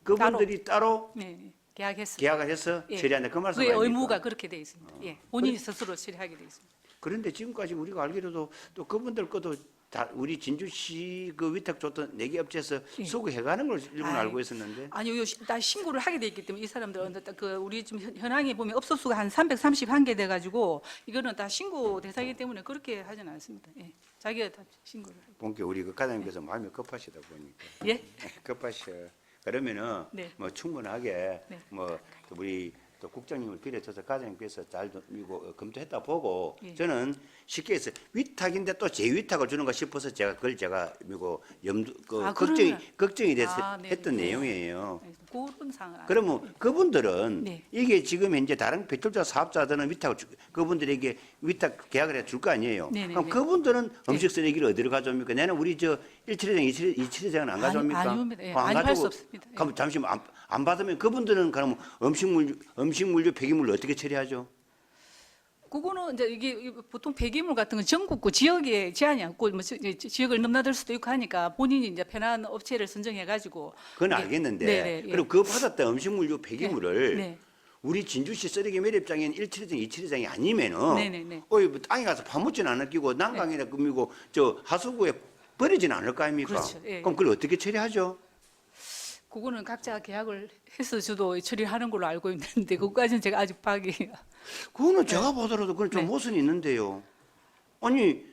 그분들이 따로 네. 계약했습니다. 계약을 해서 예. 처리한다 그 말씀 그의 아닙니까? 의무가 그렇게 돼 있습니다. 예. 본인이 스스로 처리하게 돼 있습니다. 그런데 지금까지 우리가 알기로도 또 그분들 것도 다 우리 진주시 그 위탁 줬던 내기 업체에서 예. 수거해가는 걸 일본 아이, 알고 있었는데 아니요, 다 신고를 하게 돼 있기 때문에 이 사람들은 그 우리 지금 현황에 보면 업소수가 한 331개 돼 가지고 이거는 다 신고 대상이기 때문에 그렇게 하지는 않습니다. 예. 자기가 다 신고를. 본게 우리 그 과장님께서 마음이 급하시다 보니까 예? 급하셔. 그러면은 네. 뭐 충분하게 네. 뭐 우리 또 국장님을 비롯해서 과장님께서 잘 이거 검토했다 보고 예. 저는 쉽게 해서 위탁인데 또 재위탁을 주는가 싶어서 제가 이거 염두 그 아, 걱정이 돼서 아, 네, 했던 네. 내용이에요. 그런 상황. 그러면 그분들은 네. 이게 지금 현재 다른 배출자 사업자들은 그분들에게 위탁 계약을 해 줄 거 아니에요. 네네네. 그럼 그분들은 음식 쓰레기를 어디로 가져옵니까? 나는 우리 저 1처리장, 2처리장은 안 가져옵니까? 아니옵니다. 예, 안 아니, 할수 가져오고 없습니다. 예. 그럼 잠시만 안 받으면 그분들은 그럼 음식물류 폐기물을 어떻게 처리하죠? 그거는 이제 이게 보통 폐기물 같은 건 전국구 지역에 제한이 없고 뭐 지역을 넘나들 수도 있고 하니까 본인이 이제 편한 업체를 선정해 가지고 그건 알겠는데 네네, 예. 그럼 그 받았던 음식물류 폐기물을 네. 우리 진주시 쓰레기 매립장인 1처리장, 2처리장이 아니면은 네네네. 뭐 땅에 가서 파묻지는 않을 끼고 난강이나 꾸미고 저 하수구에 버리지는 않을 거 아닙니까? 그렇죠. 예, 그럼 그걸 어떻게 처리하죠? 그거는 각자 계약을 해서 저도 처리하는 걸로 알고 있는데 그것까지는 제가 아직 파악이 그거는 제가 보더라도 그건 좀 네. 모순이 있는데요. 아니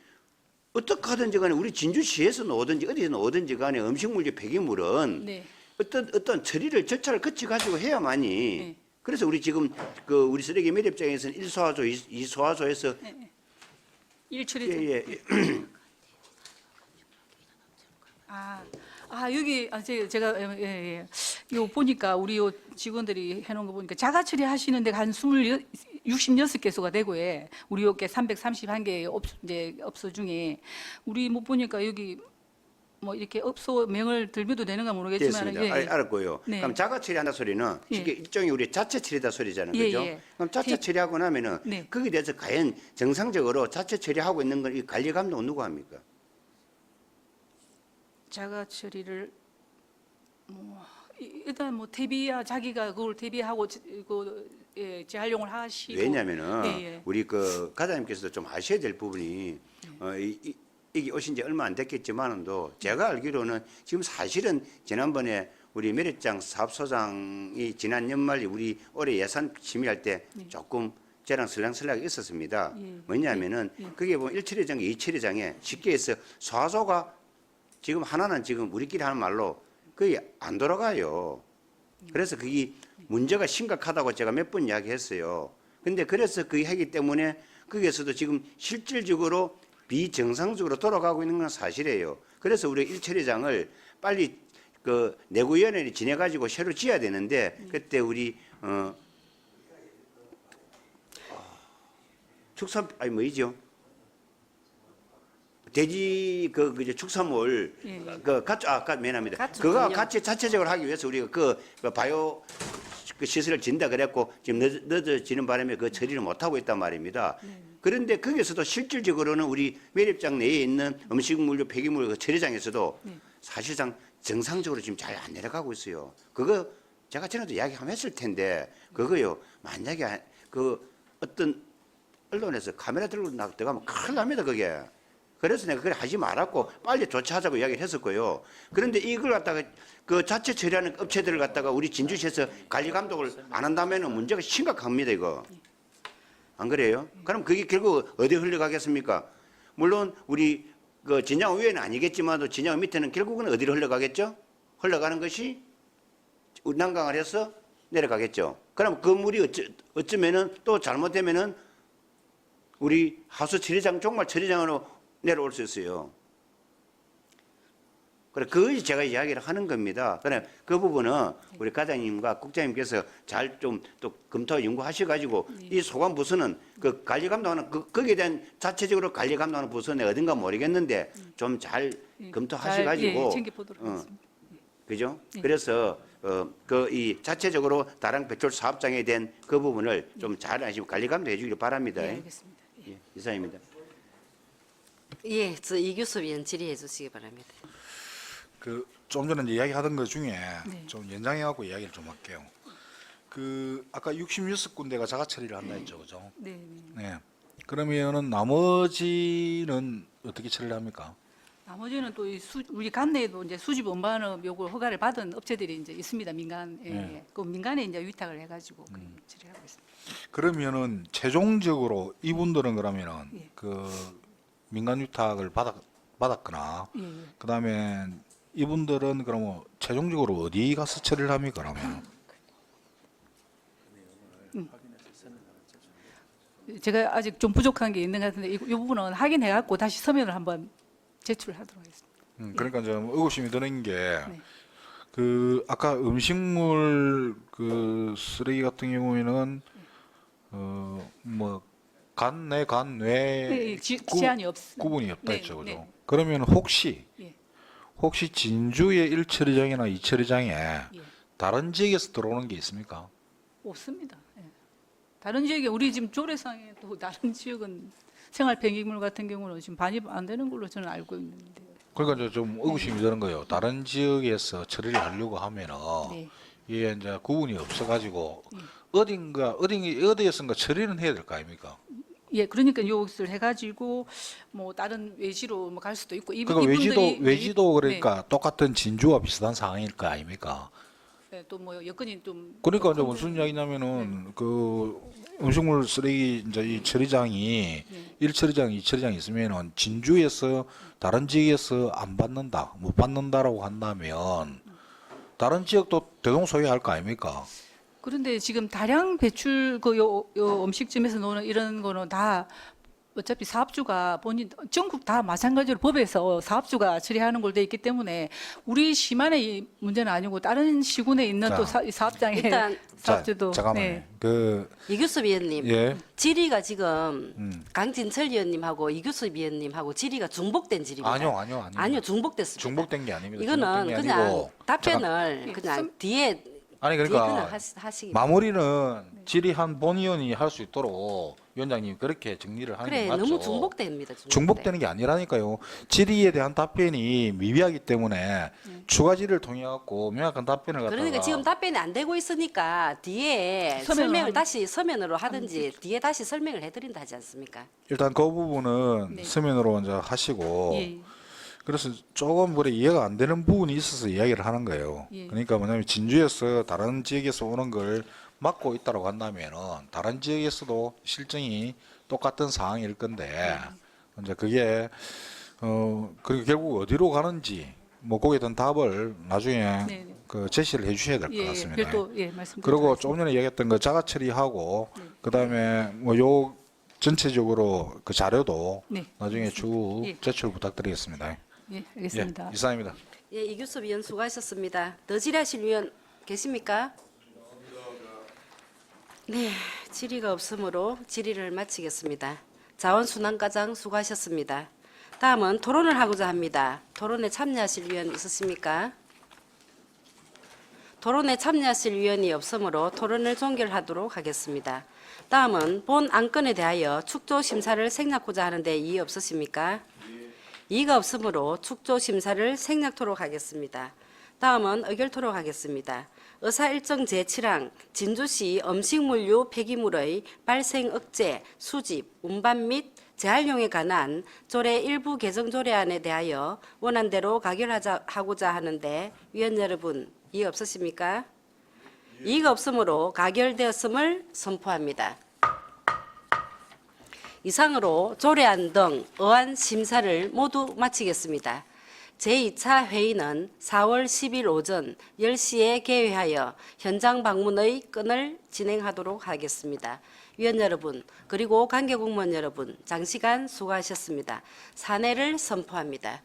어떻게 하든지 간에 우리 진주시에서 오든지 어디서 오든지 간에 음식물류 폐기물은 네. 어떤 처리를 절차를 거쳐 가지고 해야만이. 네. 그래서 우리 지금 그 우리 쓰레기 매립장에서는 1소화조, 2소화조에서 일출이 예. 여기 제가 요 보니까 우리 요 직원들이 해놓은 거 보니까 자가 처리하시는 데가 한 66개소가 되고 우리 요게 331개 업소 중에 우리 못 보니까 여기 뭐 이렇게 업소 명을 들면도 되는가 모르겠지만 됐습니다. 알았고요. 네. 그럼 자가 처리한다 소리는 예. 이게 일종의 우리 자체 처리다 소리잖아요. 예, 그죠? 예. 그럼 자체 처리하고 나면은 네. 거기에 대해서 과연 정상적으로 자체 처리하고 있는 걸 이 관리 감독은 누가 합니까? 자가 처리를 일단 뭐 대비야 자기가 그걸 대비하고 재활용을 하시고 왜냐면은 예. 우리 그 과장님께서도 좀 아셔야 될 부분이 이게 오신 지 얼마 안 됐겠지만도 제가 알기로는 지금 사실은 지난번에 우리 매립장 사업소장이 지난 연말에 우리 올해 예산 심의할 때 조금 저랑 설랑설랑이 있었습니다. 예. 뭐냐면은 그게 보면 1처리장, 2처리장에 쉽게 해서 소화소가 지금 하나는 지금 우리끼리 하는 말로 거의 안 돌아가요. 그래서 그게 문제가 심각하다고 제가 몇 번 이야기했어요. 근데 그래서 그게 하기 때문에 거기에서도 지금 실질적으로 비정상적으로 돌아가고 있는 건 사실이에요. 그래서 우리 1처리장을 빨리 그 내구위원회를 지내가지고 새로 지어야 되는데 그때 우리 뭐이죠? 돼지 그 축산물 아까 미안합니다. 그거 같이 자체적으로 하기 위해서 우리가 그 바이오 그 시설을 진다 그랬고 지금 늦어지는 바람에 그 처리를 못 하고 있단 말입니다. 그런데 거기서도 실질적으로는 우리 매립장 내에 있는 음식물류 폐기물 그 처리장에서도 사실상 정상적으로 지금 잘 안 내려가고 있어요. 그거 제가 전에도 이야기 한번 했을 텐데 그거요. 만약에 그 어떤 언론에서 카메라 들고 들어가면 큰일 납니다. 그게. 그래서 내가 그걸 하지 말았고 빨리 조치하자고 이야기를 했었고요. 그런데 이걸 갖다가 그 자체 처리하는 업체들을 갖다가 우리 진주시에서 관리 감독을 안 한다면 문제가 심각합니다. 이거. 안 그래요? 그럼 그게 결국 어디 흘러가겠습니까? 물론 우리 그 진양 위에는 아니겠지만도 진양 밑에는 결국은 어디로 흘러가겠죠? 흘러가는 것이 난강을 해서 내려가겠죠. 그럼 그 물이 어쩌면은 또 잘못되면은 우리 하수 처리장 정말 처리장으로 내려올 수 있어요. 그래, 그것이 제가 이야기를 하는 겁니다. 그래, 그 부분은 우리 과장님과 국장님께서 잘 좀 또 검토 연구하셔가지고 이 소관 부서는 그 관리 감독하는 거기에 대한 자체적으로 관리 감독하는 부서는 어딘가 모르겠는데 좀 잘 검토하셔가지고 챙겨보도록 하겠습니다. 그죠? 그래서 그 이 자체적으로 다량 배출 사업장에 대한 그 부분을 좀 잘 아시고 관리감도 해주기를 바랍니다. 네, 알겠습니다. 예, 이상입니다. 예, 저 이규섭 위원 질의해 주시기 바랍니다. 그 좀 전에 이제 이야기하던 것 중에 네. 좀 연장해 갖고 이야기를 좀 할게요. 그 아까 66군데가 자가 처리를 한다 했죠, 그죠? 네, 네. 네. 그러면은 나머지는 어떻게 처리를 합니까? 나머지는 또 우리 관내에도 이제 수집 원반업 요구 허가를 받은 업체들이 이제 있습니다. 민간에 네. 그 민간에 이제 위탁을 해가지고 처리하고 있습니다. 그러면은 최종적으로 이분들은 그러면은 예. 그 민간 위탁을 받았거나 예, 예. 그다음에 이분들은 그러면 최종적으로 어디 가서 처리를 합니까, 그러면? 제가 아직 좀 부족한 게 있는 것 같은데 이 부분은 확인해 갖고 다시 서면을 한번 제출하도록 하겠습니다. 그러니까 좀 의구심이 드는 게 네. 그 아까 음식물 그 쓰레기 같은 경우에는 뭐 간내 간뇌 제한이 없습니다. 구분이 없다 네, 했죠, 그죠? 네. 그러면 혹시 예. 진주의 1처리장이나 2처리장에 예. 다른 지역에서 들어오는 게 있습니까? 없습니다. 예. 다른 지역에 우리 지금 조례상에 또 다른 지역은 생활 폐기물 같은 경우는 지금 반입 안 되는 걸로 저는 알고 있는데. 그러니까 이제 좀 의구심이 드는 거예요. 다른 지역에서 처리를 하려고 하면은 네. 이게 이제 구분이 없어가지고 어디에선가 처리는 해야 될 거 아닙니까? 예, 그러니까 요것을 해가지고 뭐 다른 외지로 뭐 갈 수도 있고 그러니까 외지도 네. 그러니까 똑같은 진주와 비슷한 상황일 거 아닙니까? 네, 또 뭐 여건이 좀 그러니까 이제 무슨 이야기냐면은 그 음식물 쓰레기 이제 이 처리장이 1처리장, 2처리장 있으면은 진주에서 다른 지역에서 안 받는다, 못 받는다라고 한다면 다른 지역도 대동소이할 거 아닙니까? 그런데 지금 다량 배출 요 음식점에서 노는 이런 거는 다 어차피 사업주가 본인 전국 다 마찬가지로 법에서 사업주가 처리하는 걸로 돼 있기 때문에 우리 시만의 문제는 아니고 다른 시군에 있는 자, 또 사업장의 일단 사업주도 잠깐만요. 네. 그 이규섭 위원님, 예. 질의가 지금 강진철 위원님하고 이규섭 위원님하고 질의가 중복된 질의입니다. 아니요. 중복됐습니다. 중복된 게 아닙니다. 이거는 중복된 게 그냥 아니고 답변을 그냥 뒤에 아니 뒤에 그러니까 그냥 하시기. 마무리는 질의한 본의원이 할 수 있도록 위원장님 그렇게 정리를 하는 그래 게 맞죠. 너무 중복됩니다. 중복되는 게 아니라니까요. 질의에 대한 답변이 미비하기 때문에 추가 질의를 통해 갖고 명확한 답변을 갖다가 그러니까 지금 답변이 안 되고 있으니까 뒤에 서면으로 설명을 하면- 다시 서면으로 하든지 뒤에 다시 설명을 해드린다 하지 않습니까? 일단 그 부분은 네. 서면으로 이제 하시고 예. 그래서 조금 그래 이해가 안 되는 부분이 있어서 이야기를 하는 거예요. 예. 그러니까 뭐냐면 진주에서 다른 지역에서 오는 걸 막고 있다고 한다면은 다른 지역에서도 실정이 똑같은 상황일 건데 이제 그게 그리고 결국 어디로 가는지 뭐 거기에 대한 답을 나중에 네, 네. 그 제시를 해주셔야 될 것 예, 같습니다. 별도 말씀. 그리고 조금 전에 얘기했던 거 자가 처리하고 그다음에 뭐 요 전체적으로 그 자료도 네. 나중에 주 예. 제출 부탁드리겠습니다. 예, 알겠습니다. 예, 이상입니다. 예, 이규섭 위원 수고하셨습니다. 더 질의하실 위원 계십니까? 네, 질의가 없으므로 질의를 마치겠습니다. 자원순환과장 수고하셨습니다. 다음은 토론을 하고자 합니다. 토론에 참여하실 위원 있으십니까? 토론에 참여하실 위원이 없으므로 토론을 종결하도록 하겠습니다. 다음은 본 안건에 대하여 축조 심사를 생략하고자 하는데 이의 없으십니까? 이의가 없으므로 축조 심사를 생략토록 하겠습니다. 다음은 의결토록 하겠습니다. 의사일정 제7항 진주시 음식물류 폐기물의 발생 억제, 수집, 운반 및 재활용에 관한 조례 일부 개정 조례안에 대하여 원안대로 가결하고자 하는데 위원 여러분 이의 없으십니까? 이의가 없으므로 가결되었음을 선포합니다. 이상으로 조례안 등 어안 심사를 모두 마치겠습니다. 제2차 회의는 4월 10일 오전 10시에 개회하여 현장 방문의 건을 진행하도록 하겠습니다. 위원 여러분, 그리고 관계공무원 여러분, 장시간 수고하셨습니다. 사내를 선포합니다.